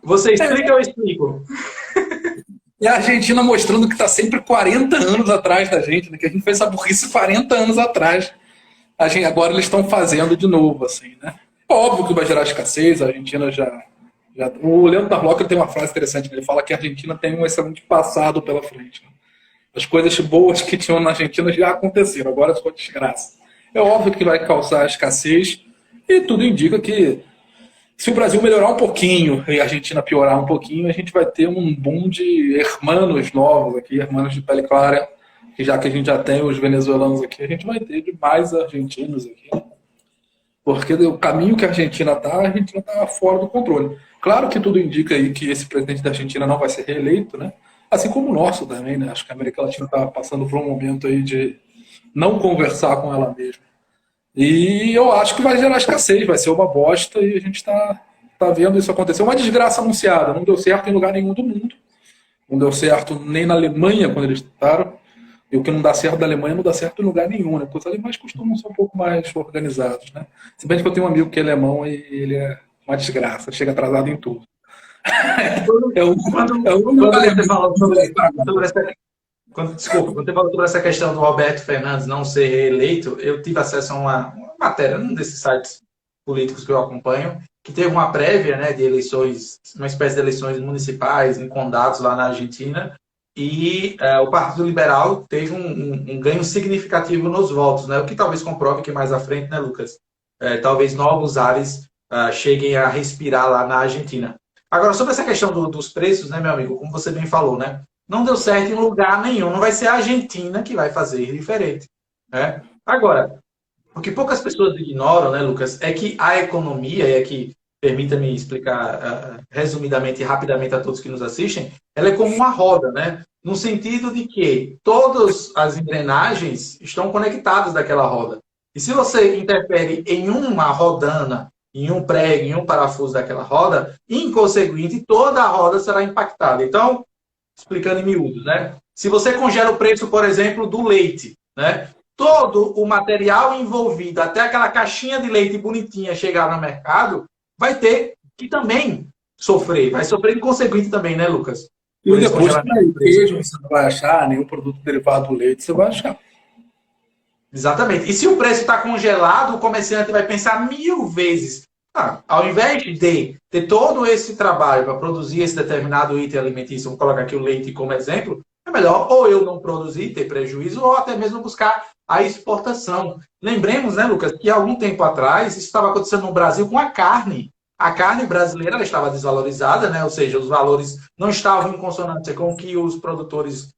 você explica ou eu explico? E a Argentina mostrando que está sempre 40 anos atrás da gente, né? Que a gente fez essa burrice 40 anos atrás. Agora eles estão fazendo de novo, assim, né? Óbvio que vai gerar escassez, a Argentina já... O Leandro Darlock tem uma frase interessante, ele fala que a Argentina tem um excelente passado pela frente. Né? As coisas boas que tinham na Argentina já aconteceram, agora só desgraça. É óbvio que vai causar escassez e tudo indica que se o Brasil melhorar um pouquinho e a Argentina piorar um pouquinho, a gente vai ter um boom de hermanos novos aqui, hermanos de pele clara, que já que a gente já tem os venezuelanos aqui, a gente vai ter de mais argentinos aqui. Porque o caminho que a Argentina está fora do controle. Claro que tudo indica aí que esse presidente da Argentina não vai ser reeleito, né? Assim como o nosso também, né? Acho que a América Latina está passando por um momento aí de não conversar com ela mesma. E eu acho que vai gerar escassez, vai ser uma bosta e a gente está vendo isso acontecer. Uma desgraça anunciada, não deu certo em lugar nenhum do mundo. Não deu certo nem na Alemanha, quando eles tentaram. E o que não dá certo da Alemanha não dá certo em lugar nenhum, né? Porque os alemães costumam ser um pouco mais organizados, né? Se bem que eu tenho um amigo que é alemão e ele é uma desgraça, chega atrasado em tudo. Quando você falou sobre essa questão do Alberto Fernandes não ser reeleito, eu tive acesso a uma matéria num desses sites políticos que eu acompanho, que teve uma prévia, né, de eleições, uma espécie de eleições municipais em condados lá na Argentina, e o Partido Liberal teve um ganho significativo nos votos, né? O que talvez comprove que mais à frente, né, Lucas? Talvez novos ares cheguem a respirar lá na Argentina. Agora, sobre essa questão dos preços, né, meu amigo, como você bem falou, né? Não deu certo em lugar nenhum. Não vai ser a Argentina que vai fazer diferente. Né? Agora, o que poucas pessoas ignoram, né, Lucas, é que a economia, e aqui permita-me explicar resumidamente e rapidamente a todos que nos assistem, ela é como uma roda, né? No sentido de que todas as engrenagens estão conectadas daquela roda. E se você interfere em uma rodana, em um prego, em um parafuso daquela roda, inconsequente, toda a roda será impactada. Então, explicando em miúdos, né? Se você congela o preço, por exemplo, do leite, né? Todo o material envolvido, até aquela caixinha de leite bonitinha chegar no mercado, vai ter que também sofrer. Vai sofrer inconsequente também, né, Lucas? E depois, queijo você não vai achar, nenhum produto derivado do leite você vai achar. Exatamente. E se o preço está congelado, o comerciante vai pensar 1000 vezes. Ao invés de ter todo esse trabalho para produzir esse determinado item alimentício, vamos colocar aqui o leite como exemplo, é melhor ou eu não produzir, ter prejuízo, ou até mesmo buscar a exportação. Lembremos, né, Lucas, que há algum tempo atrás isso estava acontecendo no Brasil com a carne. A carne brasileira ela estava desvalorizada, né? Ou seja, os valores não estavam em consonância com o que os produtores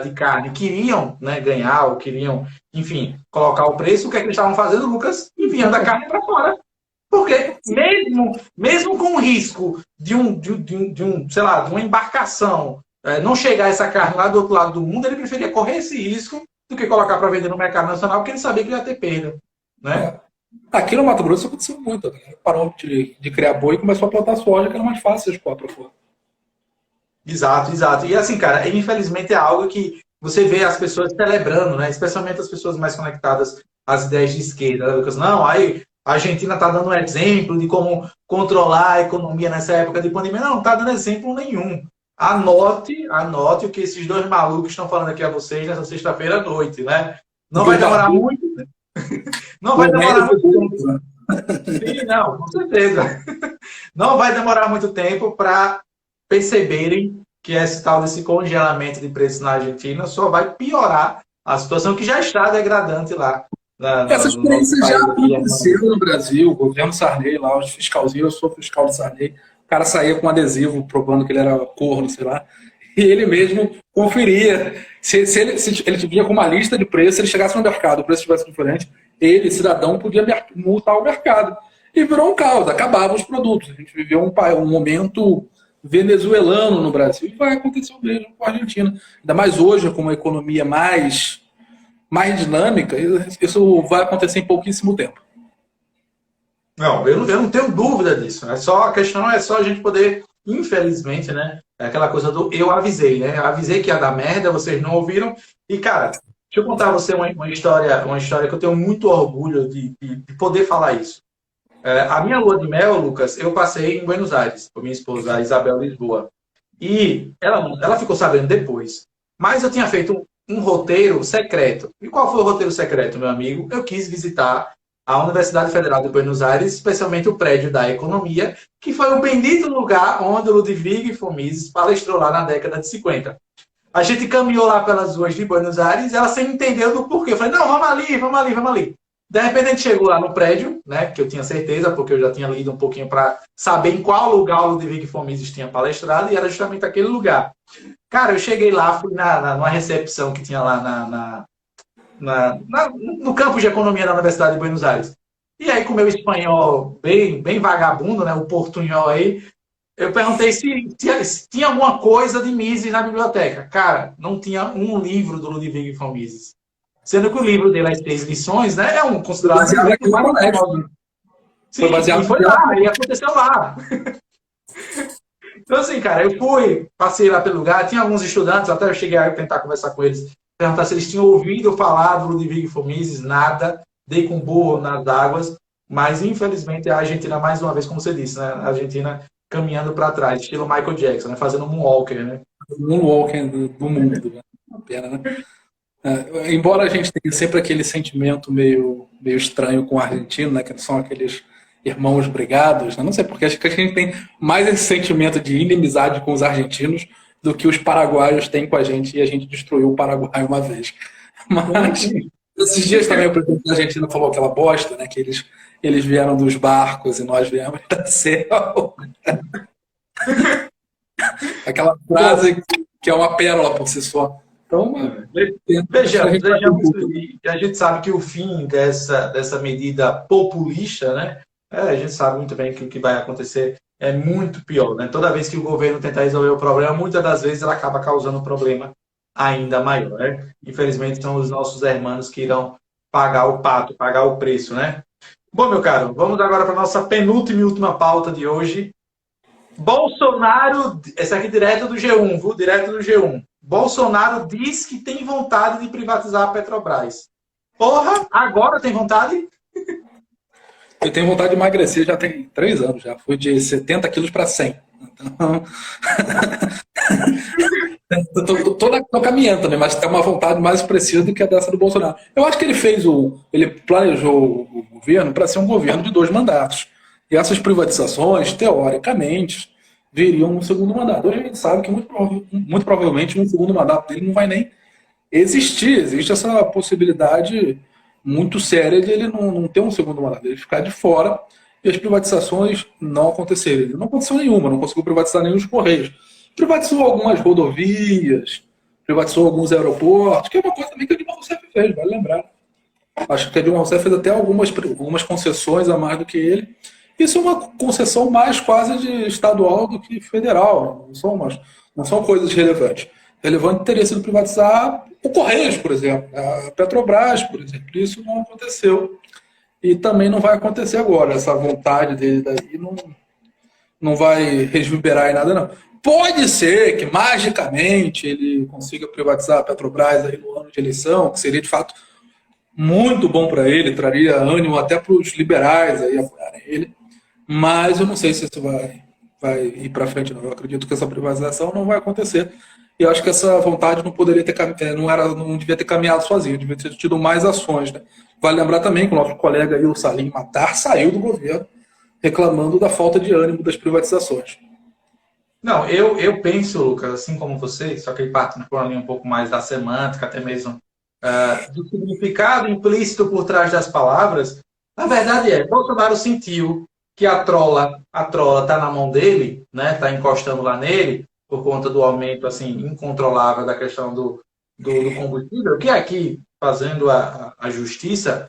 de carne queriam, né, ganhar, ou queriam, enfim, colocar o preço. O que é que eles estavam fazendo, Lucas? Enviando a carne para fora. Porque mesmo com o risco de sei lá, de uma embarcação não chegar essa carne lá do outro lado do mundo, ele preferia correr esse risco do que colocar para vender no mercado nacional, porque ele sabia que ia ter perda, né? Aqui no Mato Grosso aconteceu muito. A galera parou de criar boi e começou a plantar soja, que era mais fácil de exportar para fora. Exato, exato. E assim, cara, infelizmente é algo que você vê as pessoas celebrando, né? Especialmente as pessoas mais conectadas às ideias de esquerda, né, Lucas? Não, aí a Argentina está dando um exemplo de como controlar a economia nessa época de pandemia. Não está dando exemplo nenhum. Anote o que esses dois malucos estão falando aqui a vocês nessa sexta-feira à noite, né? Não vai demorar muito. Não vai demorar muito tempo. Sim, não, com certeza. Não vai demorar muito tempo para perceberem que esse tal desse congelamento de preços na Argentina só vai piorar a situação que já está degradante lá. Essa No nosso experiência já país aqui. aconteceu no Brasil, o governo Sarney, lá, os fiscalzinhos, eu sou fiscal de Sarney, o cara saía com um adesivo provando que ele era corno, sei lá, e ele mesmo conferia. Se ele vinha com uma lista de preços, se ele chegasse no mercado, o preço estivesse diferente, ele, cidadão, podia multar o mercado. E virou um caos, acabavam os produtos. A gente viveu um momento venezuelano no Brasil, e vai acontecer o mesmo com a Argentina. Ainda mais hoje, com uma economia mais dinâmica, isso vai acontecer em pouquíssimo tempo. Não, eu não tenho dúvida disso. A questão é só a gente poder, infelizmente, né? É aquela coisa do eu avisei, né? Eu avisei que ia dar merda, vocês não ouviram. E, cara, deixa eu contar a você uma história que eu tenho muito orgulho de poder falar isso. A minha lua de mel, Lucas, eu passei em Buenos Aires, com minha esposa, a Isabel Lisboa. E ela ficou sabendo depois. Mas eu tinha feito um roteiro secreto. E qual foi o roteiro secreto, meu amigo? Eu quis visitar a Universidade Federal de Buenos Aires, especialmente o prédio da economia, que foi o bendito lugar onde o Ludwig von Mises palestrou lá na década de 50. A gente caminhou lá pelas ruas de Buenos Aires, ela sem entender do porquê. Eu falei, não, vamos ali, vamos ali, vamos ali. De repente a gente chegou lá no prédio, né, que eu tinha certeza, porque eu já tinha lido um pouquinho para saber em qual lugar o Ludwig von Mises tinha palestrado, e era justamente aquele lugar. Cara, eu cheguei lá, fui numa recepção que tinha lá no campus de economia da Universidade de Buenos Aires. E aí, com o meu espanhol bem vagabundo, né, o portunhol aí, eu perguntei se tinha alguma coisa de Mises na biblioteca. Cara, não tinha um livro do Ludwig von Mises. Sendo que o livro dele, As 6 Lições, né, é um considerado... Sim, e foi lá, e aconteceu lá. Então, assim, cara, eu passei lá pelo lugar, tinha alguns estudantes, até eu cheguei a tentar conversar com eles, perguntar se eles tinham ouvido falar do Ludwig von Mises, nada, dei com burro nas águas, mas infelizmente a Argentina, mais uma vez, como você disse, né, a Argentina caminhando para trás, estilo Michael Jackson, né, fazendo moonwalker, né? Moonwalker do mundo, né? Uma pena, né? Embora a gente tenha sempre aquele sentimento meio estranho com o argentino, né, que são aqueles irmãos brigados, né? Não sei porque acho que a gente tem mais esse sentimento de inimizade com os argentinos do que os paraguaios têm com a gente, e a gente destruiu o Paraguai uma vez. Mas esses dias também o presidente da Argentina falou aquela bosta, né, que eles vieram dos barcos e nós viemos da céu. Aquela frase que é uma pérola por si só. Então, vejamos, e a gente sabe que o fim dessa medida populista, né? A gente sabe muito bem que o que vai acontecer é muito pior, né? Toda vez que o governo tentar resolver o problema, muitas das vezes ela acaba causando um problema ainda maior, né? Infelizmente são os nossos irmãos que irão pagar o pato, pagar o preço, né? Bom, meu caro, vamos agora para a nossa penúltima e última pauta de hoje. Bolsonaro, essa aqui direto do G1, viu? Direto do G1. Bolsonaro diz que tem vontade de privatizar a Petrobras. Porra, agora tem vontade? Eu tenho vontade de emagrecer, já tem 3 anos, já fui de 70 quilos para 100. Então, tô caminhando também, mas tem uma vontade mais expressiva do que a dessa do Bolsonaro. Eu acho que ele planejou o governo para ser um governo de 2 mandatos. E essas privatizações, teoricamente, viriam no segundo mandato. Hoje a gente sabe que muito provavelmente no segundo mandato dele não vai nem existir. Existe essa possibilidade muito séria de ele não ter um segundo mandato, ele ficar de fora e as privatizações não acontecerem. Não aconteceu nenhuma, não conseguiu privatizar nenhum dos Correios. Privatizou algumas rodovias, privatizou alguns aeroportos, que é uma coisa também que a Dilma Rousseff fez, vale lembrar. Acho que a Dilma Rousseff fez até algumas concessões a mais do que ele. Isso é uma concessão mais quase de estadual do que federal. Não são coisas relevantes. relevante teria sido privatizar o Correios, por exemplo, a Petrobras, por exemplo. Isso não aconteceu. E também não vai acontecer agora. Essa vontade dele daí não vai reverberar em nada, não. Pode ser que, magicamente, ele consiga privatizar a Petrobras aí no ano de eleição, que seria, de fato, muito bom para ele, traria ânimo até para os liberais aí apoiarem ele. Mas eu não sei se isso vai ir para frente, não. Eu acredito que essa privatização não vai acontecer. E eu acho que essa vontade não poderia ter não devia ter caminhado sozinho, devia ter tido mais ações, né? Vale lembrar também que o nosso colega aí, o Salim Matar, saiu do governo reclamando da falta de ânimo das privatizações. Não, eu penso, Lucas, assim como você, só que partindo por uma linha um pouco mais da semântica, até mesmo do significado implícito por trás das palavras. A verdade é, Bolsonaro sentiu que a trola está na mão dele, né? Está encostando lá nele, por conta do aumento assim incontrolável da questão do combustível, que aqui, fazendo a justiça,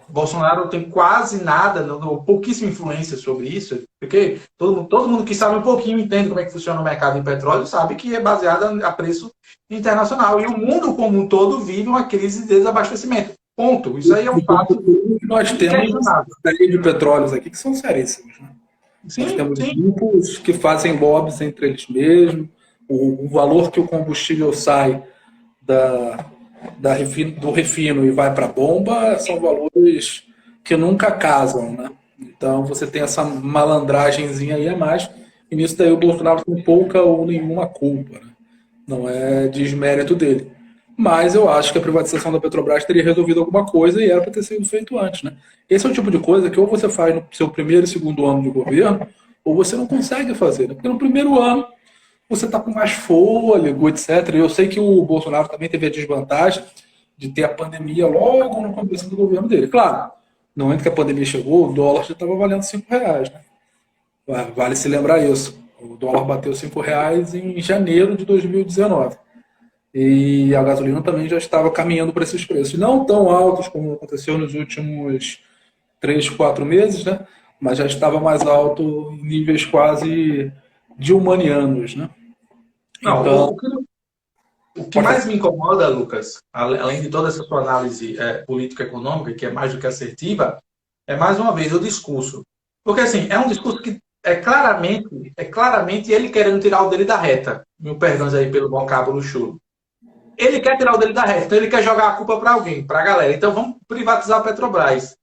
Bolsonaro tem quase nada, pouquíssima influência sobre isso, porque todo mundo que sabe um pouquinho entende como é que funciona o mercado de petróleo, sabe que é baseado a preço internacional. E o mundo como um todo vive uma crise de desabastecimento. Ponto. Isso aí é um fato. Nós temos uma série de petróleos aqui que são seríssimos. Né? Sim, nós temos sim. grupos que fazem lobbies entre eles mesmos. O valor que o combustível sai do refino e vai para a bomba são valores que nunca casam, né? Então você tem essa malandragenzinha aí a mais, e nisso daí o Bolsonaro tem pouca ou nenhuma culpa, né? Não é desmérito dele. Mas eu acho que a privatização da Petrobras teria resolvido alguma coisa e era para ter sido feito antes, né? Esse é o tipo de coisa que ou você faz no seu primeiro e segundo ano de governo, ou você não consegue fazer, né? Porque no primeiro ano você está com mais fôlego, etc. Eu sei que o Bolsonaro também teve a desvantagem de ter a pandemia logo no começo do governo dele. Claro, no momento que a pandemia chegou, o dólar já estava valendo R$ 5, né? Vale se lembrar isso. O dólar bateu R$ 5 em janeiro de 2019. E a gasolina também já estava caminhando para esses preços. Não tão altos como aconteceu nos últimos 3, 4 meses, né? Mas já estava mais alto em níveis quase dilmanianos, né? Não, Então, o que mais me incomoda, Lucas, além de toda essa sua análise político-econômica, que é mais do que assertiva, é mais uma vez o discurso. Porque assim, é um discurso que é claramente ele querendo tirar o dele da reta. Mil perdões aí pelo vocábulo chulo. Ele quer tirar o dele da reta, então ele quer jogar a culpa para alguém, para a galera. Então vamos privatizar a Petrobras.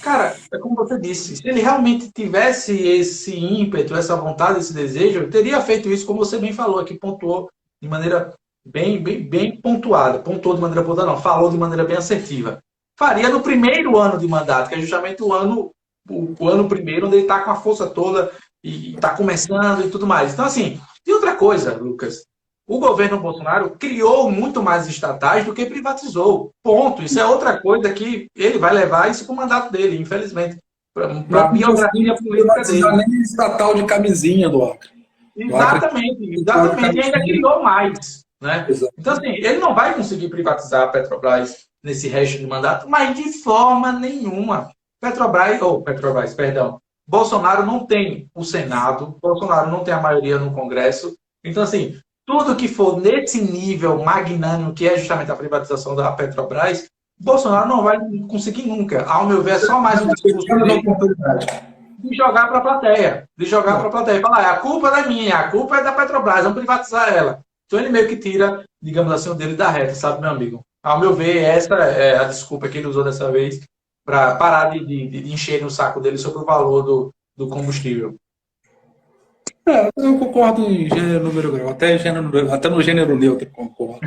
Cara, é como você disse, se ele realmente tivesse esse ímpeto, essa vontade, esse desejo, ele teria feito isso, como você bem falou aqui, pontuou de maneira bem pontuada. Pontuou de maneira pontuada, não, falou de maneira bem assertiva. Faria no primeiro ano de mandato, que é justamente o ano primeiro, onde ele está com a força toda e está começando e tudo mais. Então, assim, e outra coisa, Lucas, o governo Bolsonaro criou muito mais estatais do que privatizou. Ponto. Isso é outra coisa que ele vai levar isso para o mandato dele, infelizmente. Para a biografia política dele. Nem estatal de camisinha do Acre. Exatamente. E ainda criou mais. Né? Então, assim, ele não vai conseguir privatizar a Petrobras nesse resto de mandato, mas de forma nenhuma. Petrobras, perdão. Bolsonaro não tem o Senado, Bolsonaro não tem a maioria no Congresso. Então, assim, tudo que for nesse nível magnânimo, que é justamente a privatização da Petrobras, Bolsonaro não vai conseguir nunca. Ao meu ver, é só mais um discurso de jogar para a plateia. De jogar para a plateia. Falar, a culpa não é minha, a culpa é da Petrobras, vamos privatizar ela. Então ele meio que tira, digamos assim, o dele da reta, sabe, meu amigo? Ao meu ver, essa é a desculpa que ele usou dessa vez para parar de encher o saco dele sobre o valor do combustível. Eu concordo em gênero, número, grau. Até no gênero neutro concordo.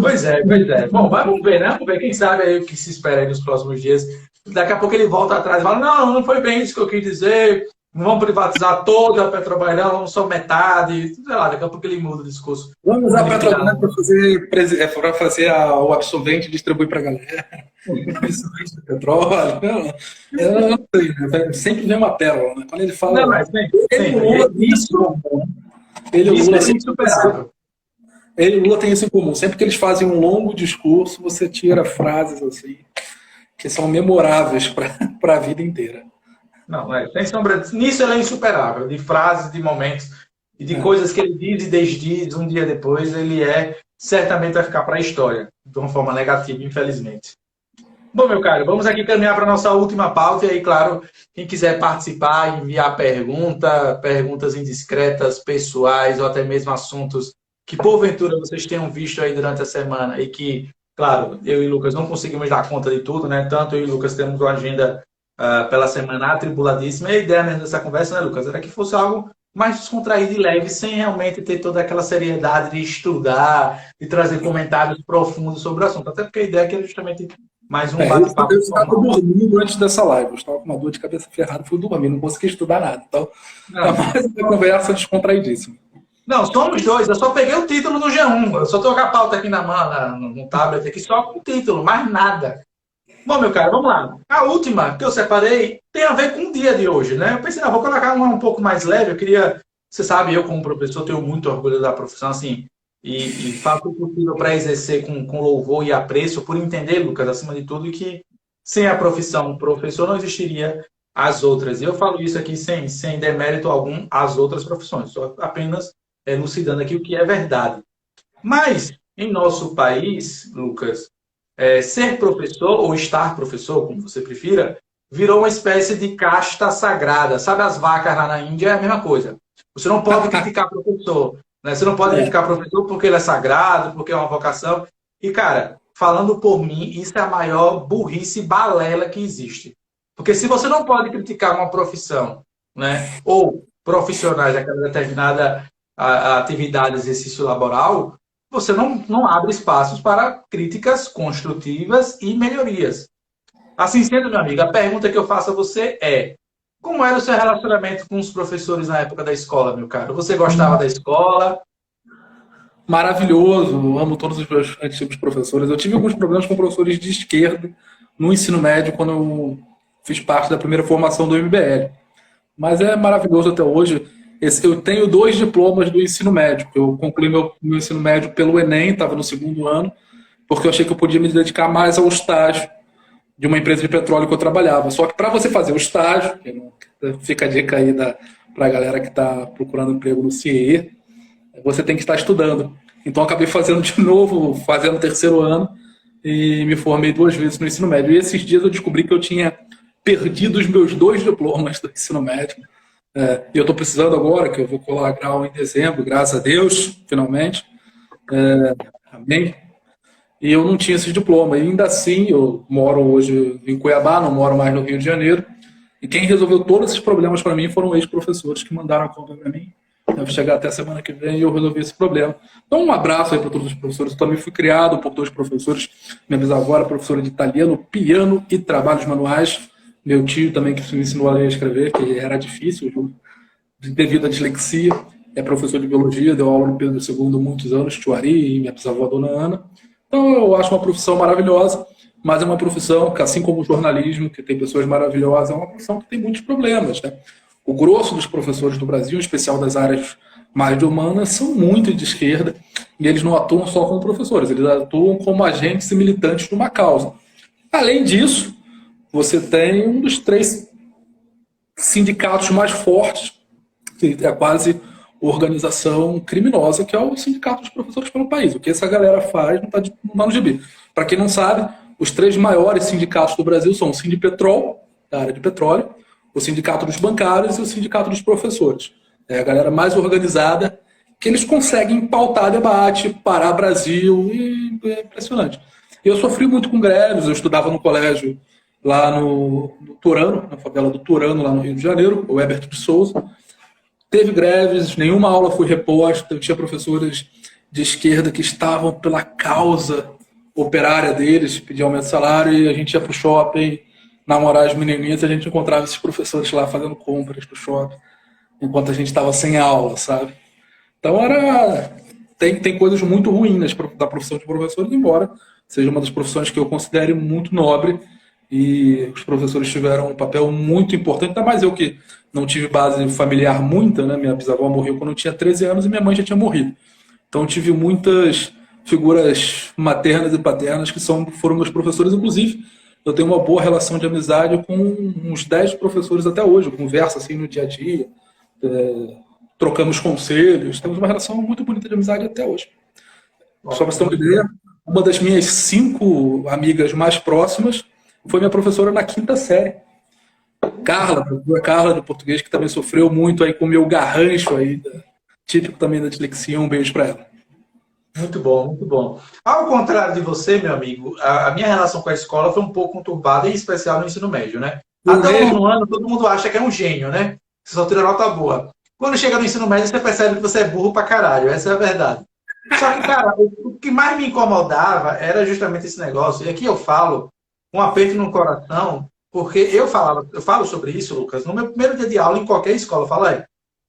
Pois é. Bom, vamos ver, né? Vamos ver, quem sabe aí o que se espera aí nos próximos dias. Daqui a pouco ele volta atrás e fala, não foi bem isso que eu quis dizer, não vamos privatizar toda a Petrobras, não, vamos só metade. Sei lá, daqui a pouco ele muda o discurso. Vamos usar a Petrobras para fazer o absorvente e distribuir para a galera. Absorvente do petróleo. Eu não sei, né? Sempre vem uma pérola, né? Quando ele fala. Não, mas ele e Lula tem insuperável. Ele e Lula tem isso em comum. Sempre que eles fazem um longo discurso, você tira frases assim que são memoráveis para a vida inteira. Não, sem sombra. Nisso ele é insuperável, de frases, de momentos. e de coisas que ele diz e desdiz um dia depois, ele certamente vai ficar para a história, de uma forma negativa, infelizmente. Bom, meu caro, vamos aqui caminhar para a nossa última pauta. E aí, claro, quem quiser participar, enviar perguntas indiscretas, pessoais, ou até mesmo assuntos que, porventura, vocês tenham visto aí durante a semana e que, claro, eu e o Lucas não conseguimos dar conta de tudo, né? Tanto eu e o Lucas temos uma agenda pela semana atribuladíssima. E a ideia mesmo dessa conversa, né, Lucas, era que fosse algo mais descontraído e leve, sem realmente ter toda aquela seriedade de estudar, de trazer comentários profundos sobre o assunto. Até porque a ideia é que é justamente mais um bate-papo. Eu estava dormindo antes dessa live. Eu estava com uma dor de cabeça ferrada, fui dormir, não consegui estudar nada. Então, é mais uma conversa descontraidíssima. Não, somos dois. Eu só peguei o título no G1. Eu só estou com a pauta aqui na mão, no tablet, aqui, só com o título, mais nada. Bom, meu cara, vamos lá. A última que eu separei tem a ver com o dia de hoje, né? Eu pensei, vou colocar uma um pouco mais leve. Eu queria, você sabe, eu como professor tenho muito orgulho da profissão, assim, e faço o possível para exercer com louvor e apreço, por entender, Lucas, acima de tudo, que sem a profissão professor não existiria as outras. E eu falo isso aqui sem demérito algum às outras profissões, só apenas elucidando aqui o que é verdade. Mas, em nosso país, Lucas, ser professor, ou estar professor, como você prefira, virou uma espécie de casta sagrada. Sabe as vacas lá na Índia? É a mesma coisa. Você não pode criticar professor. Né? Você não pode criticar professor porque ele é sagrado, porque é uma vocação. E, cara, falando por mim, isso é a maior burrice balela que existe. Porque se você não pode criticar uma profissão, né, ou profissionais daquela determinada atividade, exercício laboral, você não abre espaços para críticas construtivas e melhorias. Assim sendo, meu amigo, a pergunta que eu faço a você é: como era o seu relacionamento com os professores na época da escola, meu caro? Você gostava da escola? Maravilhoso, eu amo todos os meus antigos professores. Eu tive alguns problemas com professores de esquerda no ensino médio, quando eu fiz parte da primeira formação do MBL. Mas é maravilhoso até hoje. Eu tenho 2 diplomas do ensino médio. Eu concluí meu ensino médio pelo Enem, estava no 2º ano, porque eu achei que eu podia me dedicar mais ao estágio de uma empresa de petróleo que eu trabalhava. Só que para você fazer o estágio, fica a dica aí para a galera que está procurando emprego no CIE, você tem que estar estudando. Então eu acabei fazendo de novo, fazendo o 3º ano, e me formei 2 vezes no ensino médio. E esses dias eu descobri que eu tinha perdido os meus 2 diplomas do ensino médio. E eu estou precisando agora, que eu vou colar grau em dezembro, graças a Deus, finalmente. Amém. E eu não tinha esse diploma. E ainda assim, eu moro hoje em Cuiabá, não moro mais no Rio de Janeiro. E quem resolveu todos esses problemas para mim foram ex-professores que mandaram a conta para mim. Deve chegar até a semana que vem e eu resolvi esse problema. Então, um abraço aí para todos os professores. Eu também fui criado por 2 professores. Minha bisavó era professora de italiano, piano e trabalhos manuais. Meu tio também, que me ensinou a ler e escrever, que era difícil, devido à dislexia. É professor de biologia, deu aula no Pedro II muitos anos, tio Ari, e minha bisavó, a dona Ana. Então, eu acho uma profissão maravilhosa, mas é uma profissão que, assim como o jornalismo, que tem pessoas maravilhosas, é uma profissão que tem muitos problemas, né? O grosso dos professores do Brasil, em especial das áreas mais de humanas, são muito de esquerda, e eles não atuam só como professores, eles atuam como agentes e militantes de uma causa. Além disso, você tem um dos 3 sindicatos mais fortes, que é quase organização criminosa, que é o Sindicato dos Professores pelo País. O que essa galera faz não está no gibi. Para quem não sabe, os 3 maiores sindicatos do Brasil são o Sindipetrol, da área de petróleo, o Sindicato dos Bancários e o Sindicato dos Professores. É a galera mais organizada, que eles conseguem pautar debate, parar Brasil, e é impressionante. Eu sofri muito com greves, eu estudava no colégio lá no Turano, na favela do Turano, lá no Rio de Janeiro, o Herbert de Souza. Teve greves, nenhuma aula foi reposta, eu tinha professores de esquerda que estavam pela causa operária deles, pedir aumento de salário, e a gente ia para o shopping namorar as menininhas, e a gente encontrava esses professores lá fazendo compras do shopping, enquanto a gente estava sem aula, sabe? Então tem coisas muito ruins da profissão de professor, embora seja uma das profissões que eu considere muito nobre, e os professores tiveram um papel muito importante, ainda mais eu que não tive base familiar muita, né? Minha bisavó morreu quando eu tinha 13 anos e minha mãe já tinha morrido. Então eu tive muitas figuras maternas e paternas que foram meus professores. Inclusive, eu tenho uma boa relação de amizade com uns 10 professores até hoje. Eu converso assim no dia a dia. trocamos conselhos, temos uma relação muito bonita de amizade até hoje. Só para você ter uma ideia, uma das minhas 5 amigas mais próximas foi minha professora na 5ª série. Carla, a professora Carla do português, que também sofreu muito aí com o meu garrancho aí, típico também da dislexia. Um beijo para ela. Muito bom, muito bom. Ao contrário de você, meu amigo, a minha relação com a escola foi um pouco conturbada, em especial no ensino médio, né? Até o nono ano, todo mundo acha que é um gênio, né? Você só tira nota boa. Quando chega no ensino médio, você percebe que você é burro pra caralho. Essa é a verdade. Só que, cara, o que mais me incomodava era justamente esse negócio. E aqui eu falo um aperto no coração, porque eu falo sobre isso, Lucas, no meu primeiro dia de aula em qualquer escola. Eu falo,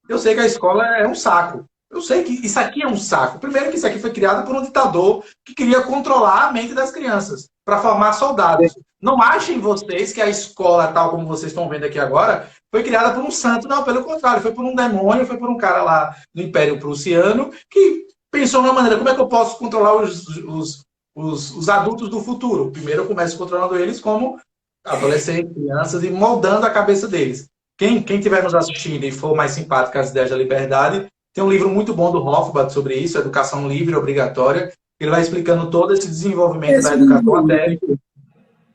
eu sei que a escola é um saco. Eu sei que isso aqui é um saco. Primeiro que isso aqui foi criado por um ditador que queria controlar a mente das crianças para formar soldados. Não achem vocês que a escola, tal como vocês estão vendo aqui agora, foi criada por um santo. Não, pelo contrário, foi por um demônio, foi por um cara lá do Império Prussiano que pensou na maneira, como é que eu posso controlar os adultos do futuro? Primeiro eu começo controlando eles como adolescentes, crianças e moldando a cabeça deles. Quem estiver nos assistindo e for mais simpático às ideias da liberdade, tem um livro muito bom do Hofbauer sobre isso, Educação Livre Obrigatória. Ele vai explicando todo esse desenvolvimento da educação até.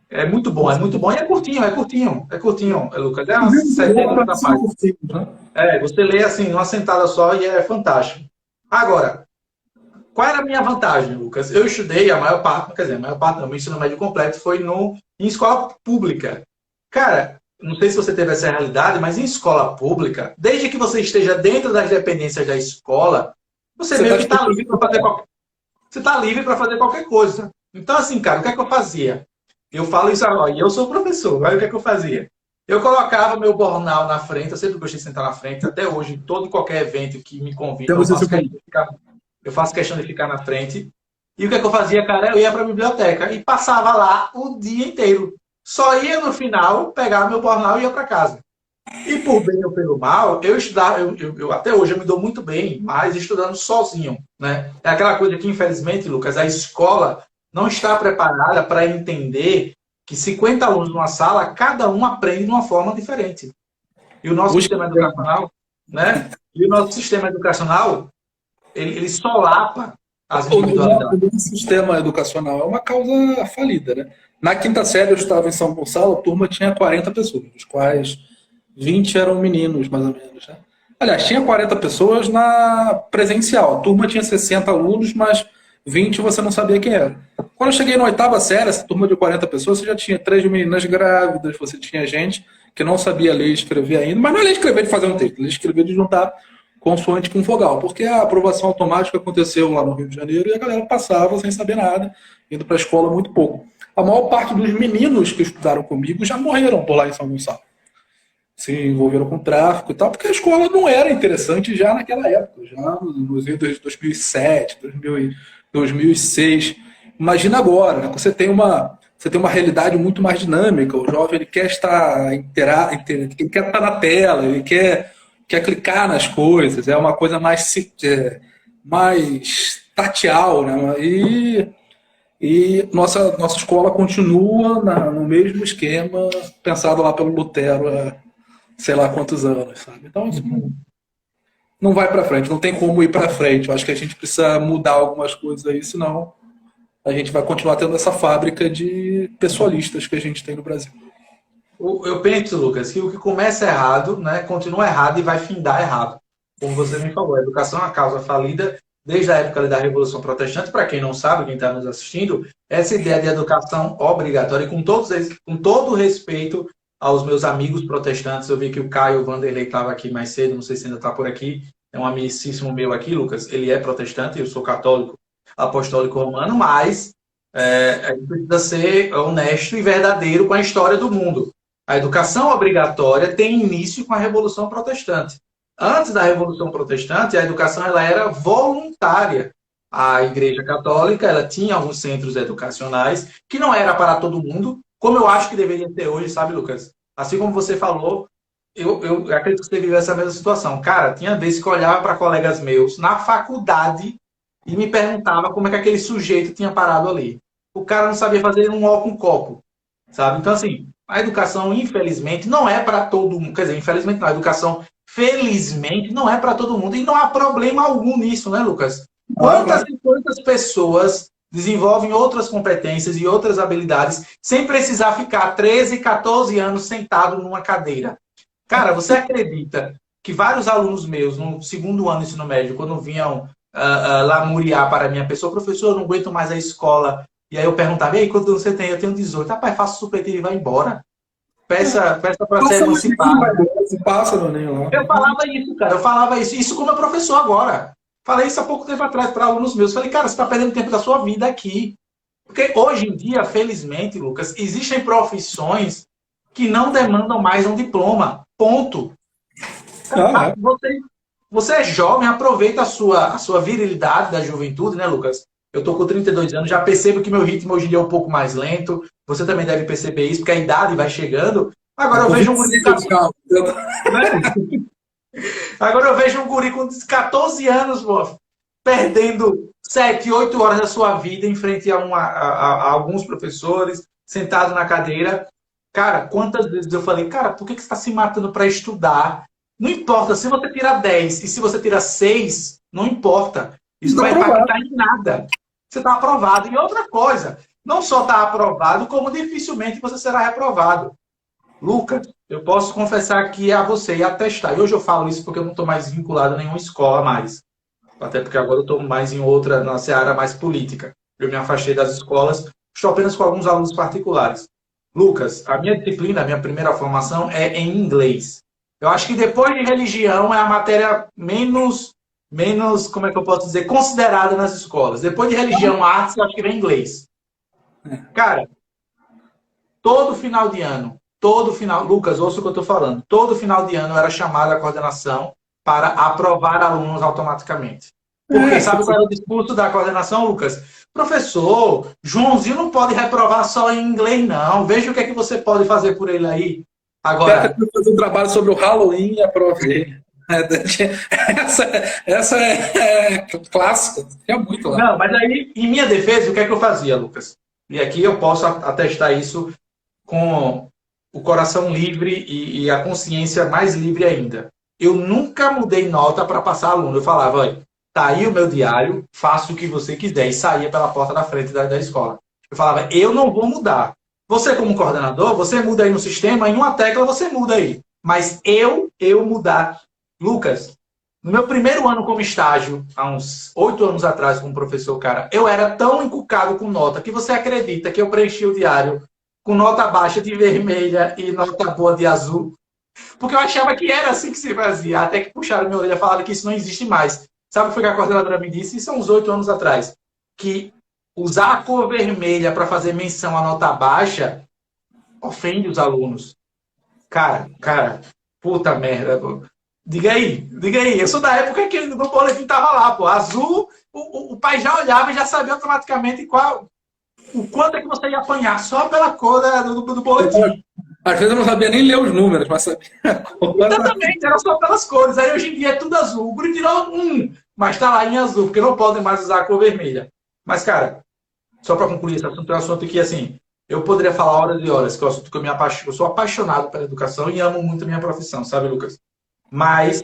É muito bom e é curtinho, Lucas. É umas 70 páginas. Você lê assim, numa sentada só e é fantástico. Agora, qual era a minha vantagem, Lucas? Eu estudei a maior parte não, meu ensino médio completo foi em escola pública. Cara, não sei se você teve essa realidade, mas em escola pública, desde que você esteja dentro das dependências da escola, você meio que está livre para fazer você está livre para fazer qualquer coisa. Então, assim, cara, o que é que eu fazia? Eu falo isso agora, e eu sou professor, aí o que é que eu fazia? Eu colocava meu bornal na frente, eu sempre gostei de sentar na frente, até hoje, todo e qualquer evento que me convida, eu faço questão de ficar na frente. E o que é que eu fazia, cara? Eu ia para a biblioteca e passava lá o dia inteiro. Só ia no final, pegava meu jornal e ia para casa. E por bem ou pelo mal, eu estudava, até hoje eu me dou muito bem, mas estudando sozinho, né? É aquela coisa que, infelizmente, Lucas, a escola não está preparada para entender que 50 alunos numa sala, cada um aprende de uma forma diferente. E o nosso sistema educacional, né? E o nosso sistema educacional, ele solapa as individualidades. O sistema educacional é uma causa falida, né? Na 5ª série, eu estava em São Gonçalo, a turma tinha 40 pessoas, dos quais 20 eram meninos, mais ou menos, né? Aliás, tinha 40 pessoas na presencial. A turma tinha 60 alunos, mas 20 você não sabia quem era. Quando eu cheguei na 8ª série, essa turma de 40 pessoas, você já tinha 3 meninas grávidas, você tinha gente que não sabia ler e escrever ainda, mas não é ler e escrever de fazer um texto, ler e escrever de juntar consoante com vogal, porque a aprovação automática aconteceu lá no Rio de Janeiro e a galera passava sem saber nada, indo para a escola muito pouco. A maior parte dos meninos que estudaram comigo já morreram por lá em São Gonçalo. Se envolveram com tráfico e tal, porque a escola não era interessante já naquela época, já nos anos de 2007, 2006. Imagina agora, né? Você tem uma realidade muito mais dinâmica, o jovem ele quer ele quer estar na tela, ele quer clicar nas coisas, é uma coisa mais tateal, né? E nossa escola continua no mesmo esquema pensado lá pelo Lutero há sei lá quantos anos, sabe? Então, não vai para frente, não tem como ir para frente. Eu acho que a gente precisa mudar algumas coisas aí, senão a gente vai continuar tendo essa fábrica de pessoalistas que a gente tem no Brasil. Eu penso, Lucas, que o que começa errado, né, continua errado e vai findar errado. Como você me falou, a educação é uma causa falida desde a época da Revolução Protestante. Para quem não sabe, quem está nos assistindo, essa ideia de educação obrigatória, e com todo o respeito aos meus amigos protestantes, eu vi que o Caio Vanderlei estava aqui mais cedo, não sei se ainda está por aqui, é um amicíssimo meu aqui, Lucas, ele é protestante, eu sou católico, apostólico romano, mas a gente precisa ser honesto e verdadeiro com a história do mundo. A educação obrigatória tem início com a Revolução Protestante. Antes da Revolução Protestante, a educação ela era voluntária. A Igreja Católica ela tinha alguns centros educacionais que não era para todo mundo, como eu acho que deveria ter hoje, sabe, Lucas? Assim como você falou, eu acredito que você viveu essa mesma situação. Cara, tinha vezes que eu olhava para colegas meus na faculdade e me perguntava como é que aquele sujeito tinha parado ali. O cara não sabia fazer um ó com um copo, sabe? Então, assim, a educação, infelizmente, não é para todo mundo. Quer dizer, infelizmente não. A educação felizmente, não é para todo mundo. E não há problema algum nisso, né, Lucas? Quantas e quantas pessoas desenvolvem outras competências e outras habilidades sem precisar ficar 13, 14 anos sentado numa cadeira? Cara, você acredita que vários alunos meus, no segundo ano do ensino médio, quando vinham lamuriar para a minha pessoa, professor, eu não aguento mais a escola. E aí eu perguntava, e aí, quanto você tem? Eu tenho 18. Rapaz, faça o supletivo e vai embora. Peça para ser emancipado. Passa no Enem lá. Eu falava isso, cara. Eu falava isso. Isso como é professor agora. Falei isso há pouco tempo atrás para alunos meus. Falei, cara, você está perdendo tempo da sua vida aqui. Porque hoje em dia, felizmente, Lucas, existem profissões que não demandam mais um diploma. Ponto. Você é jovem, aproveita a sua virilidade da juventude, né, Lucas? Eu tô com 32 anos, já percebo que meu ritmo hoje em dia é um pouco mais lento. Você também deve perceber isso, porque a idade vai chegando. Agora eu vejo um guri Agora eu vejo um guri com 14 anos, pô, perdendo 7, 8 horas da sua vida em frente a alguns professores, sentado na cadeira. Cara, quantas vezes eu falei, cara, por que você está se matando para estudar? Não importa, se você tira 10 e se você tira 6, não importa. Isso não vai impactar em nada. Você está aprovado. E outra coisa, não só está aprovado, como dificilmente você será reprovado. Lucas, eu posso confessar aqui a você e atestar. E hoje eu falo isso porque eu não estou mais vinculado a nenhuma escola mais. Até porque agora eu estou mais em outra, na seara mais política. Eu me afastei das escolas, estou apenas com alguns alunos particulares. Lucas, a minha disciplina, a minha primeira formação é em inglês. Eu acho que depois de religião é a matéria menos, como é que eu posso dizer, considerada nas escolas. Depois de religião, artes, eu acho que vem inglês. Cara, todo final de ano, Lucas, ouça o que eu estou falando, todo final de ano eu era chamado à coordenação para aprovar alunos automaticamente. Porque sabe qual era o discurso da coordenação, Lucas? Professor, Joãozinho não pode reprovar só em inglês, não. Veja o que é que você pode fazer por ele aí. Agora, eu fazer um trabalho sobre o Halloween e aprovei. Essa é clássica. É muito lá. Não, mas aí, em minha defesa, o que é que eu fazia, Lucas? E aqui eu posso atestar isso com o coração livre e a consciência mais livre ainda. Eu nunca mudei nota para passar aluno. Eu falava, olha, tá aí o meu diário, faça o que você quiser. E saía pela porta da frente da escola. Eu falava, eu não vou mudar. Você, como coordenador, você muda aí no sistema, em uma tecla você muda aí. Mas eu mudar. Lucas, no meu primeiro ano como estágio, há uns 8 anos atrás, como professor, cara, eu era tão encucado com nota que você acredita que eu preenchi o diário com nota baixa de vermelha e nota boa de azul? Porque eu achava que era assim que se fazia. Até que puxaram minha orelha e falaram que isso não existe mais. Sabe o que foi que a coordenadora me disse? Isso há uns 8 anos atrás. Que usar a cor vermelha para fazer menção à nota baixa ofende os alunos. Cara, puta merda. Diga aí. Eu sou da época que no boletim tava lá, pô. Azul, o pai já olhava e já sabia automaticamente o quanto é que você ia apanhar só pela cor do boletim. Às vezes eu não sabia nem ler os números, mas sabia a cor. Exatamente, era só pelas cores. Aí hoje em dia é tudo azul. O guri tirou mas tá lá em azul, porque não podem mais usar a cor vermelha. Mas, cara, só para concluir esse assunto, é um assunto que, assim, eu poderia falar horas e horas, que é um assunto que eu sou apaixonado pela educação e amo muito a minha profissão, sabe, Lucas? Mas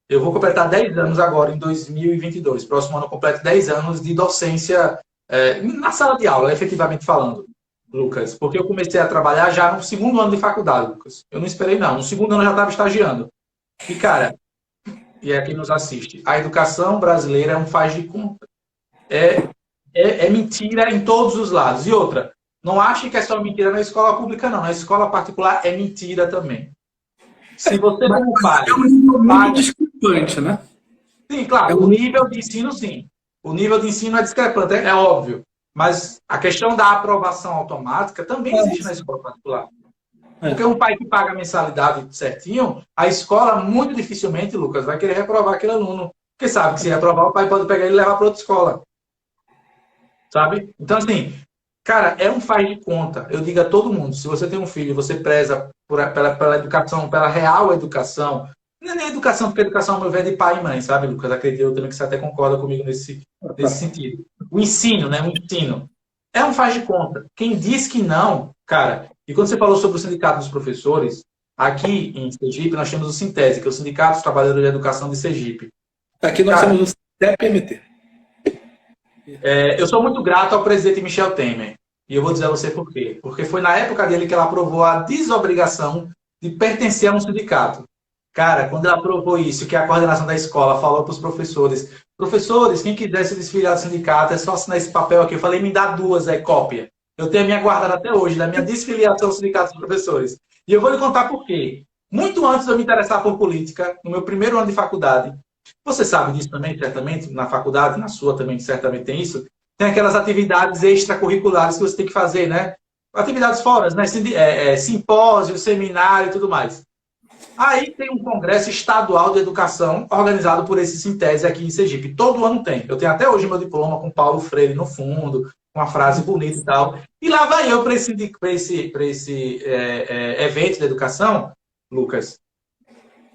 eu vou completar 10 anos agora, em 2022. Próximo ano eu completo 10 anos de docência na sala de aula, efetivamente falando, Lucas. Porque eu comecei a trabalhar já no segundo ano de faculdade, Lucas. Eu não esperei, não. No segundo ano eu já estava estagiando. E, cara, e é quem nos assiste, a educação brasileira é um faz de conta. É mentira em todos os lados. E outra, não ache que é só mentira na escola pública, não. Na escola particular é mentira também. Se você como pai... É um nível muito discrepante, né? Sim, claro. O nível de ensino, sim. O nível de ensino é discrepante, é óbvio. Mas a questão da aprovação automática também existe na escola particular. Porque um pai que paga a mensalidade certinho, a escola muito dificilmente, Lucas, vai querer reprovar aquele aluno. Porque sabe que se reprovar, o pai pode pegar ele e levar para outra escola. Sabe? Então, assim, cara, é um faz de conta. Eu digo a todo mundo, se você tem um filho e você preza pela educação, pela real educação, não é nem educação, porque a educação, ao meu ver, é de pai e mãe, sabe, Lucas? Acredito eu também que você até concorda comigo nesse sentido. O ensino, né? O ensino. É um faz de conta. Quem diz que não, cara, e quando você falou sobre o sindicato dos professores, Aqui em Sergipe, nós temos o Sintese, que é o Sindicato dos Trabalhadores de Educação de Sergipe. Aqui nós Cara, temos o CEPMT. eu sou muito grato ao presidente Michel Temer. E eu vou dizer a você por quê. Porque foi na época dele que ela aprovou a desobrigação de pertencer a um sindicato. Cara, quando ela aprovou isso, que a coordenação da escola falou para os professores, professores, quem quiser se desfiliar do sindicato, é só assinar esse papel aqui. Eu falei, me dá 2, cópia. Eu tenho a minha guardada até hoje, da minha desfiliação ao sindicato dos professores. E eu vou lhe contar por quê. Muito antes de eu me interessar por política, no meu primeiro ano de faculdade, você sabe disso também, certamente, na faculdade, na sua também, certamente tem isso, tem aquelas atividades extracurriculares que você tem que fazer, né? Atividades fora, né? Simpósio, seminário e tudo mais. Aí tem um congresso estadual de educação organizado por esse Sintese aqui em Sergipe. Todo ano tem. Eu tenho até hoje meu diploma com Paulo Freire no fundo, com uma frase bonita e tal. E lá vai eu para esse evento de educação, Lucas,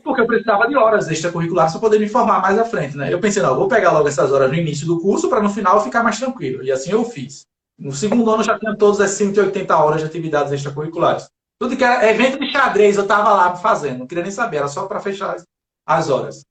porque eu precisava de horas extracurriculares para poder me formar mais à frente, né? Eu pensei, não, eu vou pegar logo essas horas no início do curso para no final eu ficar mais tranquilo. E assim eu fiz. No segundo ano eu já tinha todas as 180 horas de atividades extracurriculares. Tudo que era evento de xadrez eu estava lá fazendo, não queria nem saber, era só para fechar as horas.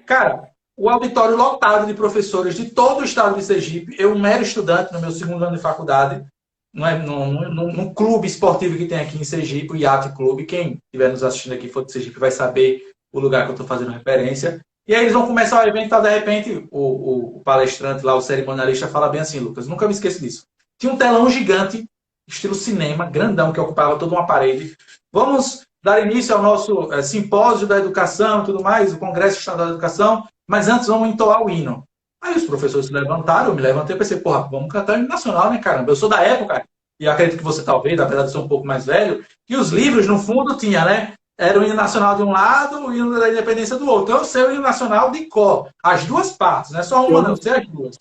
Cara, o auditório lotado de professores de todo o estado de Sergipe, eu, um mero estudante no meu segundo ano de faculdade, num clube esportivo que tem aqui em Sergipe, o Yacht Clube. Quem estiver nos assistindo aqui for de Sergipe vai saber o lugar que eu estou fazendo referência. E aí eles vão começar o evento, de repente o palestrante lá, o cerimonialista, fala bem assim, Lucas, nunca me esqueço disso. Tinha um telão gigante, estilo cinema, grandão, que ocupava toda uma parede. Vamos dar início ao nosso simpósio da educação e tudo mais, o Congresso Estadual da Educação, mas antes vamos entoar o hino. Aí os professores se levantaram, eu me levantei e pensei, porra, vamos cantar o hino nacional, né, caramba? Eu sou da época, e acredito que você talvez, apesar de ser um pouco mais velho, que os livros, no fundo, tinha, né? Era o hino nacional de um lado, o hino da independência do outro. Então, eu sei o hino nacional de cor, as duas partes, não é só uma, não, eu sei as duas.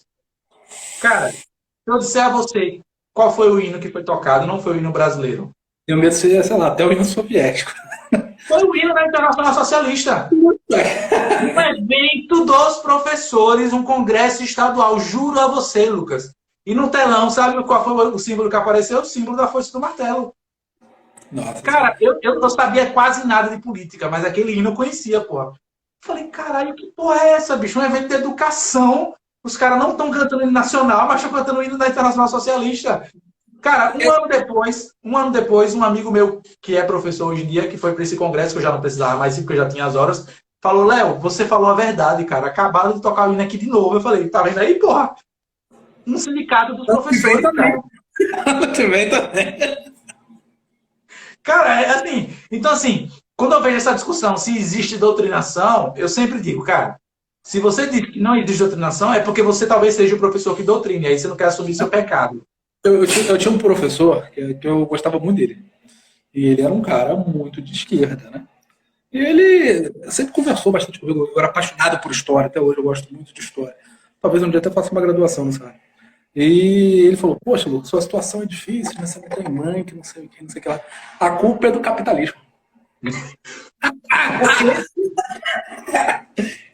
Cara, se eu disser a você qual foi o hino que foi tocado, não foi o hino brasileiro. Eu medo sei lá, até o hino soviético. Foi o hino da Internacional Socialista. Um evento dos professores, um congresso estadual, juro a você, Lucas. E no telão, sabe qual foi o símbolo que apareceu? O símbolo da foice do martelo. Nossa, cara, eu não sabia quase nada de política, mas aquele hino eu conhecia, porra. Falei, caralho, que porra é essa, bicho? Um evento de educação. Os caras não estão cantando o hino nacional, mas estão cantando o hino da Internacional Socialista. Cara, um ano depois, um amigo meu, que é professor hoje em dia, que foi para esse congresso, que eu já não precisava mais ir, porque eu já tinha as horas, falou, Léo, você falou a verdade, cara. Acabaram de tocar o hino aqui de novo. Eu falei, tá vendo aí, porra? Um sindicato dos professores, cara. Também. Cara, é assim. Então, assim, quando eu vejo essa discussão, se existe doutrinação, eu sempre digo, cara, se você diz que não existe doutrinação, é porque você talvez seja o professor que doutrine, aí você não quer assumir seu pecado. Eu tinha um professor que eu gostava muito dele. E ele era um cara muito de esquerda, né? E ele sempre conversou bastante comigo. Eu era apaixonado por história, até hoje eu gosto muito de história. Talvez um dia até faça uma graduação nessa área. E ele falou, poxa, Lucas, sua situação é difícil, né? Você não tem mãe, que não sei o que, não sei o que lá. A culpa é do capitalismo.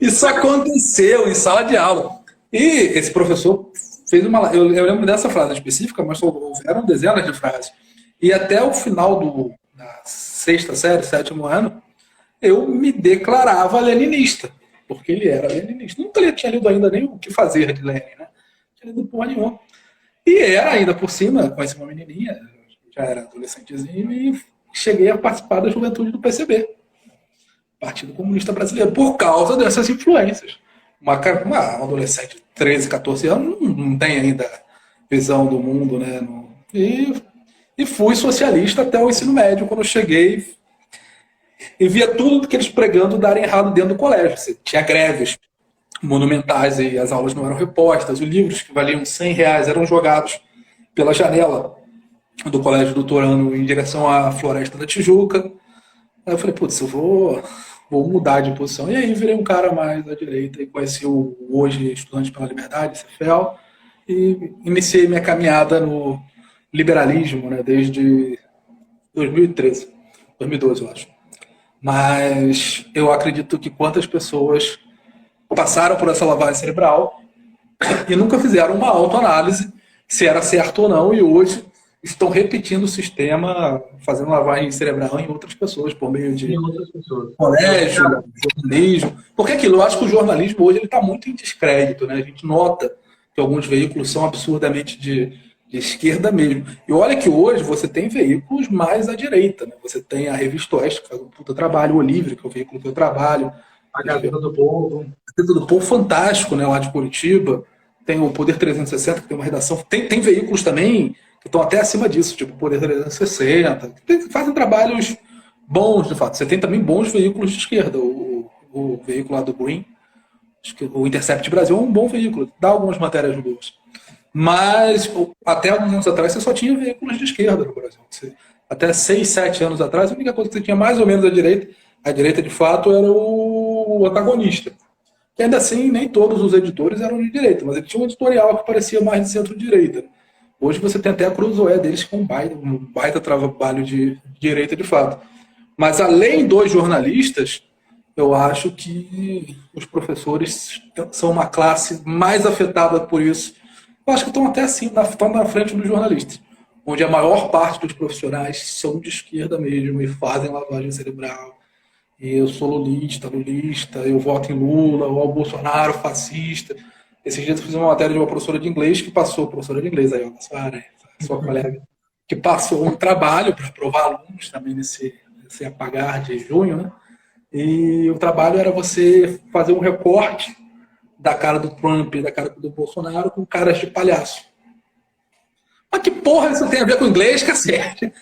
Isso aconteceu em sala de aula. E esse professor fez uma... Eu lembro dessa frase específica, mas eram dezenas de frases. E até o final da sexta série, sétimo ano, eu me declarava leninista. Porque ele era leninista. Nunca tinha lido ainda nem o que fazer de Lenin, né? Não tinha lido porra nenhuma. E era ainda por cima, conheci uma menininha, já era adolescentezinho, e cheguei a participar da juventude do PCB. Partido Comunista Brasileiro, por causa dessas influências. Uma adolescente de 13, 14 anos não tem ainda visão do mundo, né? E fui socialista até o ensino médio, quando eu cheguei e via tudo que eles pregando darem errado dentro do colégio. Você tinha greves monumentais e as aulas não eram repostas, os livros que valiam R$100 eram jogados pela janela do Colégio Doutorano em direção à Floresta da Tijuca. Aí eu falei, putz, eu vou mudar de posição. E aí virei um cara mais à direita e conheci o hoje Estudante pela Liberdade, CEFEL, e iniciei minha caminhada no liberalismo, né, desde 2013, 2012, eu acho. Mas eu acredito que quantas pessoas passaram por essa lavagem cerebral e nunca fizeram uma autoanálise se era certo ou não, e hoje estão repetindo o sistema, fazendo lavagem cerebral em outras pessoas, por meio de colégio, jornalismo. Porque aquilo, eu acho que o jornalismo hoje está muito em descrédito, né? A gente nota que alguns veículos são absurdamente de esquerda mesmo. E olha que hoje você tem veículos mais à direita, né? Você tem a Revista Oeste, que faz um puta trabalho, o Livre, que é o veículo que eu trabalho. A Gazeta do Povo. A Gazeta do Povo, fantástico, né? Lá de Curitiba. Tem o Poder 360, que tem uma redação. Tem veículos também que estão até acima disso, tipo o Poder 360, que fazem trabalhos bons, de fato. Você tem também bons veículos de esquerda. O veículo lá do Green, acho que o Intercept Brasil é um bom veículo, dá algumas matérias boas. Mas até alguns anos atrás você só tinha veículos de esquerda no Brasil. Até 6, 7 anos atrás, a única coisa que você tinha mais ou menos à direita de fato era o antagonista. E ainda assim, nem todos os editores eram de direita, mas ele tinha um editorial que parecia mais de centro-direita. Hoje você tem até a Cruzoé deles com um baita trabalho de direita de fato. Mas além dos jornalistas, eu acho que os professores são uma classe mais afetada por isso. Eu acho que estão até assim, estão na frente dos jornalistas, onde a maior parte dos profissionais são de esquerda mesmo e fazem lavagem cerebral. E eu sou lulista, eu voto em Lula, ou ao Bolsonaro, fascista. Esses dias eu fiz uma matéria de uma professora de inglês que passou, professora de inglês aí, sua colega, que passou um trabalho para aprovar alunos também nesse apagar de junho, né? E o trabalho era você fazer um recorte da cara do Trump e da cara do Bolsonaro com caras de palhaço. Mas que porra isso tem a ver com inglês, cacete?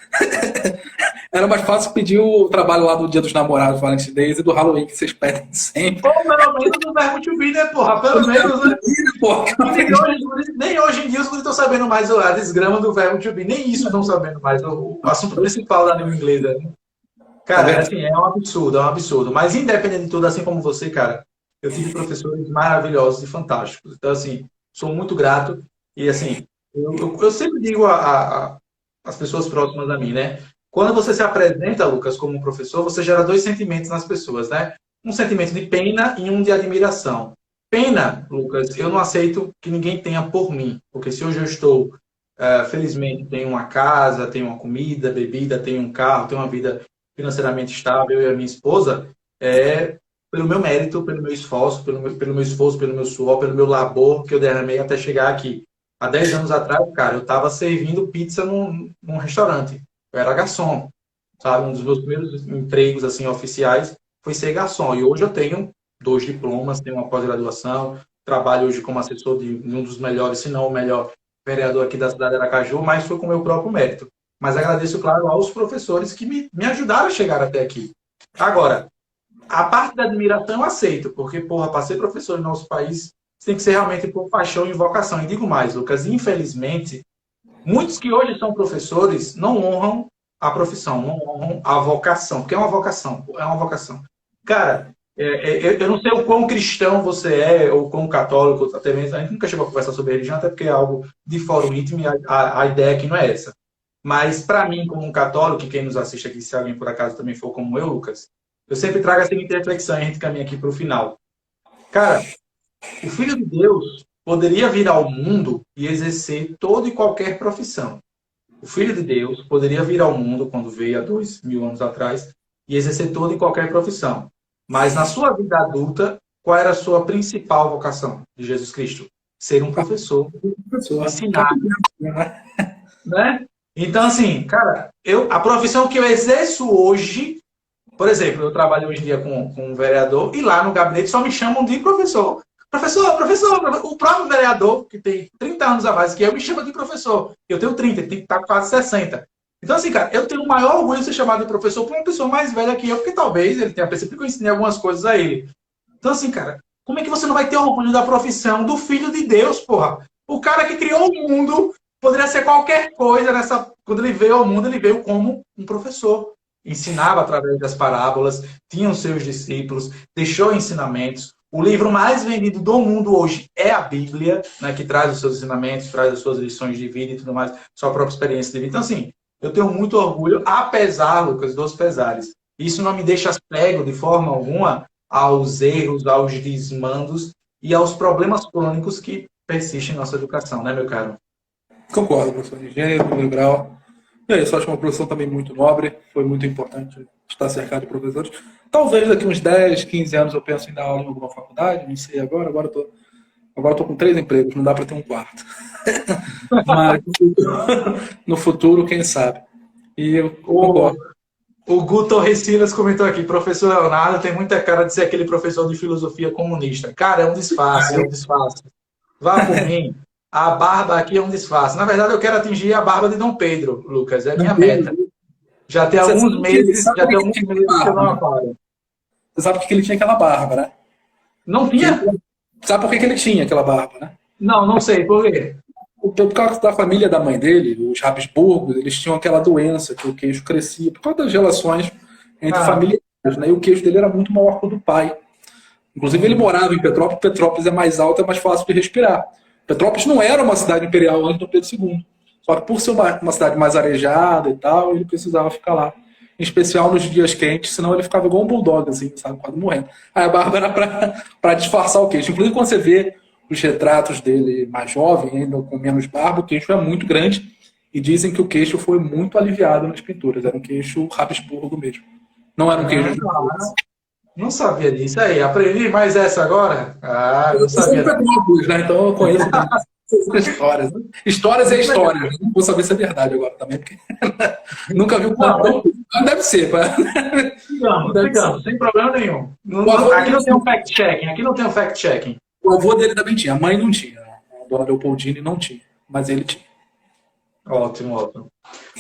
Era mais fácil pedir o trabalho lá do Dia dos Namorados, Valentine's Day, e do Halloween, que vocês pedem sempre. Pô, pelo menos o verbo to be, né, porra? Pelo menos, né? Nem hoje em dia os guris estão sabendo mais a desgrama do verbo to be. Nem isso estão sabendo mais. O assunto principal da língua inglesa, né? Cara, assim, é um absurdo, é um absurdo. Mas independente de tudo, assim como você, cara, eu tive professores maravilhosos e fantásticos. Então, assim, sou muito grato. E, assim, eu sempre digo às pessoas próximas a mim, né? Quando você se apresenta, Lucas, como um professor, você gera dois sentimentos nas pessoas, né? Um sentimento de pena e um de admiração. Pena, Lucas, eu não aceito que ninguém tenha por mim. Porque se hoje eu estou, felizmente, tenho uma casa, tenho uma comida, bebida, tenho um carro, tenho uma vida financeiramente estável, eu e a minha esposa, pelo meu mérito, pelo meu esforço, pelo meu suor, pelo meu labor que eu derramei até chegar aqui. Há 10 anos atrás, cara, eu estava servindo pizza num restaurante. Eu era garçom, sabe? Um dos meus primeiros empregos assim oficiais foi ser garçom. E hoje eu tenho 2 diplomas, tenho uma pós-graduação, trabalho hoje como assessor de um dos melhores, se não o melhor vereador aqui da cidade de Aracaju, mas foi com o meu próprio mérito. Mas agradeço, claro, aos professores que me ajudaram a chegar até aqui. Agora, a parte da admiração eu aceito, porque, porra, para ser professor no nosso país, você tem que ser realmente por paixão e vocação. E digo mais, Lucas, infelizmente, muitos que hoje são professores não honram a profissão, não honram a vocação, porque é uma vocação, é uma vocação. Cara, eu não sei o quão cristão você é, ou quão católico, até mesmo, a gente nunca chegou a conversar sobre religião, até porque é algo de fórum íntimo e a ideia aqui não é essa. Mas, para mim, como um católico, e quem nos assiste aqui, se alguém por acaso também for como eu, Lucas, eu sempre trago a seguinte reflexão e a gente caminha aqui para o final. Cara, o Filho de Deus poderia vir ao mundo e exercer toda e qualquer profissão. O Filho de Deus poderia vir ao mundo, quando veio há 2000 anos atrás, e exercer toda e qualquer profissão. Mas na sua vida adulta, qual era a sua principal vocação de Jesus Cristo? Ser um professor. Ensinar. Né? Então, assim, cara, a profissão que eu exerço hoje, por exemplo, eu trabalho hoje em dia com um vereador e lá no gabinete só me chamam de professor. Professor, o próprio vereador, que tem 30 anos a mais que eu, me chama de professor. Eu tenho 30, ele tem que estar quase 60. Então, assim, cara, eu tenho o maior orgulho de ser chamado de professor por uma pessoa mais velha que eu, porque talvez ele tenha percebido que eu ensinei algumas coisas a ele. Então, assim, cara, como é que você não vai ter orgulho da profissão do Filho de Deus, porra? O cara que criou o mundo poderia ser qualquer coisa quando ele veio ao mundo, ele veio como um professor. Ensinava através das parábolas, tinha os seus discípulos, deixou ensinamentos. O livro mais vendido do mundo hoje é a Bíblia, né, que traz os seus ensinamentos, traz as suas lições de vida e tudo mais, sua própria experiência de vida. Então, assim, eu tenho muito orgulho, apesar, Lucas, dos pesares. Isso não me deixa cego, de forma alguma, aos erros, aos desmandos e aos problemas crônicos que persistem em nossa educação, né, meu caro? Concordo, professor de engenharia, primeiro grau. E é isso, acho uma profissão também muito nobre, foi muito importante estar cercado de professores. Talvez daqui uns 10, 15 anos eu penso em dar aula em alguma faculdade, não sei agora, agora eu tô com 3 empregos, não dá para ter um quarto. Mas no futuro, quem sabe. E eu concordo. O Guto Torrecilas comentou aqui, professor Leonardo tem muita cara de ser aquele professor de filosofia comunista. Cara, é um disfarce, é um disfarce. Vá por mim. A barba aqui é um disfarce. Na verdade, eu quero atingir a barba de Dom Pedro, Lucas. É a minha meta. Já tem alguns meses que eu não aparo. Você sabe por que ele tinha aquela barba, né? Não tinha? Sabe por que ele tinha aquela barba, né? Não sei. Por quê? Por causa da família da mãe dele, os Habsburgos, eles tinham aquela doença que o queixo crescia, por causa das relações entre familiares, né? E o queixo dele era muito maior que o do pai. Inclusive, ele morava em Petrópolis. Petrópolis é mais alta, é mais fácil de respirar. Petrópolis não era uma cidade imperial antes do Pedro II. Só que por ser uma cidade mais arejada e tal, ele precisava ficar lá. Em especial nos dias quentes, senão ele ficava igual um bulldog, assim, sabe? Quase morrendo. Aí a barba era para disfarçar o queixo. Inclusive, quando você vê os retratos dele mais jovem, ainda com menos barba, o queixo é muito grande. E dizem que o queixo foi muito aliviado nas pinturas. Era um queixo Habsburgo mesmo. Não era um queixo de... Não sabia disso. Aí, aprendi mais essa agora? Não sabia. Né? Então eu conheço histórias. Né? Histórias é história. Não vou saber se é verdade agora também, porque nunca vi o quanto. Deve ser. Digamos, sem problema nenhum. Aqui não tem um fact-checking. O avô dele também tinha, a mãe não tinha. A dona Leopoldine não tinha, mas ele tinha. Ótimo.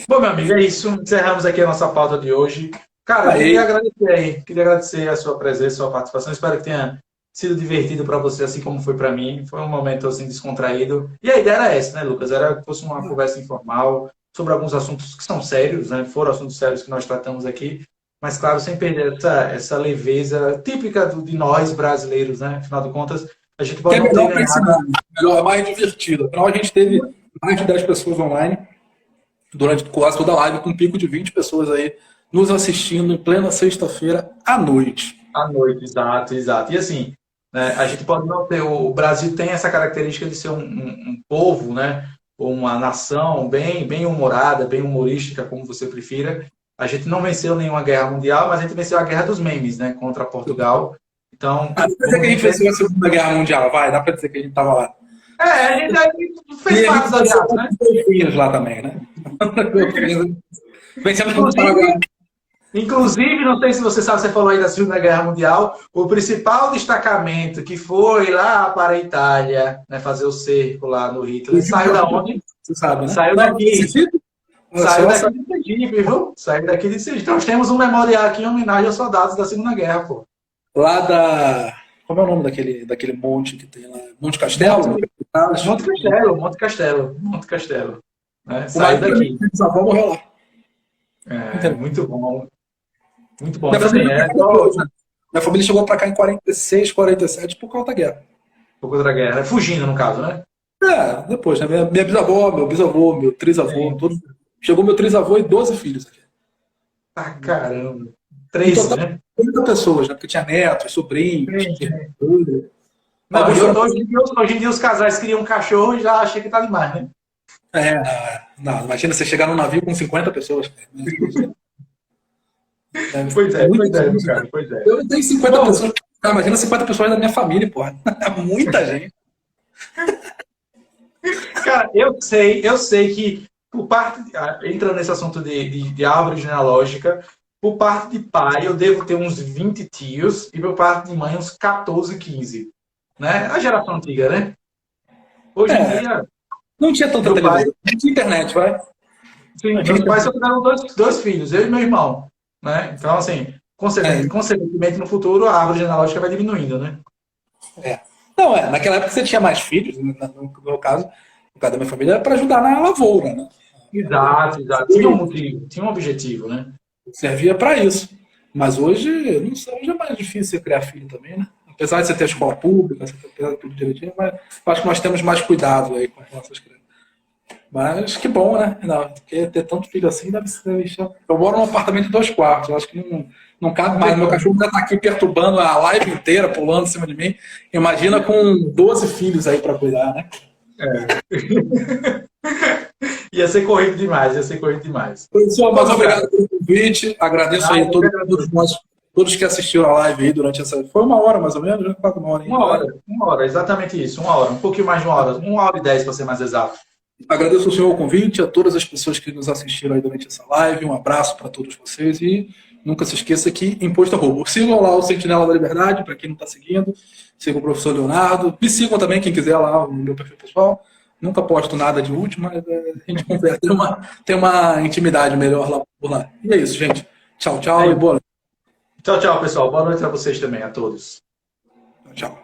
Bom, meu amigo, é isso. Encerramos aqui a nossa pauta de hoje. Cara, queria agradecer a sua presença, a sua participação. Espero que tenha sido divertido para você, assim como foi para mim. Foi um momento assim descontraído. E a ideia era essa, né, Lucas? Era que fosse uma conversa informal sobre alguns assuntos que são sérios, né? Foram assuntos sérios que nós tratamos aqui, mas claro, sem perder essa leveza típica de nós brasileiros, né? Afinal de contas, a gente pode não ter melhor, mais divertido. Afinal, a gente teve mais de 10 pessoas online durante quase toda a live, com um pico de 20 pessoas aí nos assistindo em plena sexta-feira à noite. À noite, exato. E assim, né, a gente pode não ter... O Brasil tem essa característica de ser um povo, né, uma nação bem humorada, bem humorística, como você prefira. A gente não venceu nenhuma guerra mundial, mas a gente venceu a guerra dos memes, né, contra Portugal. Então... Dá pra dizer que a gente venceu a Segunda Guerra Mundial, vai? Dá pra dizer que a gente tava lá. A gente fez parte dos aliados, né? Lá também, né? Vencemos contra o Paraguai. Inclusive, não sei se você sabe, você falou aí da Segunda Guerra Mundial, o principal destacamento que foi lá para a Itália, né, fazer o cerco lá no Hitler, saiu da onde? Você sabe, né? Saiu daqui. Saiu daqui de Sergipe, viu? Saiu daqui de Sergipe. Então, nós temos um memorial aqui em homenagem aos soldados da Segunda Guerra, pô. Lá da... Como é o nome daquele monte que tem lá? Monte Castelo? Monte Castelo. Né? Saiu daqui. Meus avós morreu lá. Muito bom. Muito bom. Minha família chegou para cá em 46, 47 por causa da guerra. Por causa da guerra. Fugindo, no caso, né? Depois, né? Minha bisavó, meu bisavô, meu trisavô, todo... Chegou meu trisavô e 12 filhos aqui. Caramba. 13, né? 30 pessoas, né? Porque tinha netos, sobrinhos. Não, hoje em dia os casais criam um cachorro e já achei que tá demais, né? Não, imagina você chegar num navio com 50 pessoas. Pois é. Eu não tenho 50 pessoas. Imagina 50 pessoas da minha família, porra. É muita gente. Cara, eu sei que, por parte, entrando nesse assunto de árvore genealógica, por parte de pai eu devo ter uns 20 tios e por parte de mãe uns 14, 15. Né? A geração antiga, né? Hoje em dia... Não tinha tanta televisão. Não tinha internet, vai? Sim, meus pais só tiveram dois filhos, eu e meu irmão. Né? Então, assim, consequentemente, no futuro, a árvore genealógica vai diminuindo, né? Naquela época você tinha mais filhos, no meu caso, no caso da minha família, era para ajudar na lavoura, né? Exato. Tinha um motivo, tinha um objetivo, né? Servia para isso. Mas hoje, não sei, hoje é mais difícil você criar filho também, né? Apesar de você ter escola pública, você ter tudo direitinho, mas acho que nós temos mais cuidado aí com as nossas crianças. Mas que bom, né? Não, porque ter tanto filho assim deve ser... Eu moro num apartamento de 2 quartos, eu acho que não cabe mais. Meu cachorro já está aqui perturbando a live inteira, pulando em cima de mim. Imagina com 12 filhos aí para cuidar, né? Ia ser corrido demais, ia ser corrido demais. Professor, mas obrigado pelo convite. Agradeço aí a Eu que agradeço. todos que assistiram a live aí durante essa. Foi uma hora mais ou menos, né? Quase uma hora ainda. Uma hora, exatamente isso, uma hora, um pouquinho mais de uma hora e 10 para ser mais exato. Agradeço ao senhor o convite, a todas as pessoas que nos assistiram aí durante essa live. Um abraço para todos vocês e nunca se esqueça que imposto é roubo. Sigam lá o Sentinela da Liberdade, para quem não está seguindo. Sigam o professor Leonardo. Me sigam também, quem quiser, lá no meu perfil pessoal. Nunca posto nada de útil, mas a gente conversa, tem uma intimidade melhor lá por lá. E é isso, gente. Tchau, tchau e boa noite. Tchau, tchau, pessoal. Boa noite a vocês também, a todos. Tchau.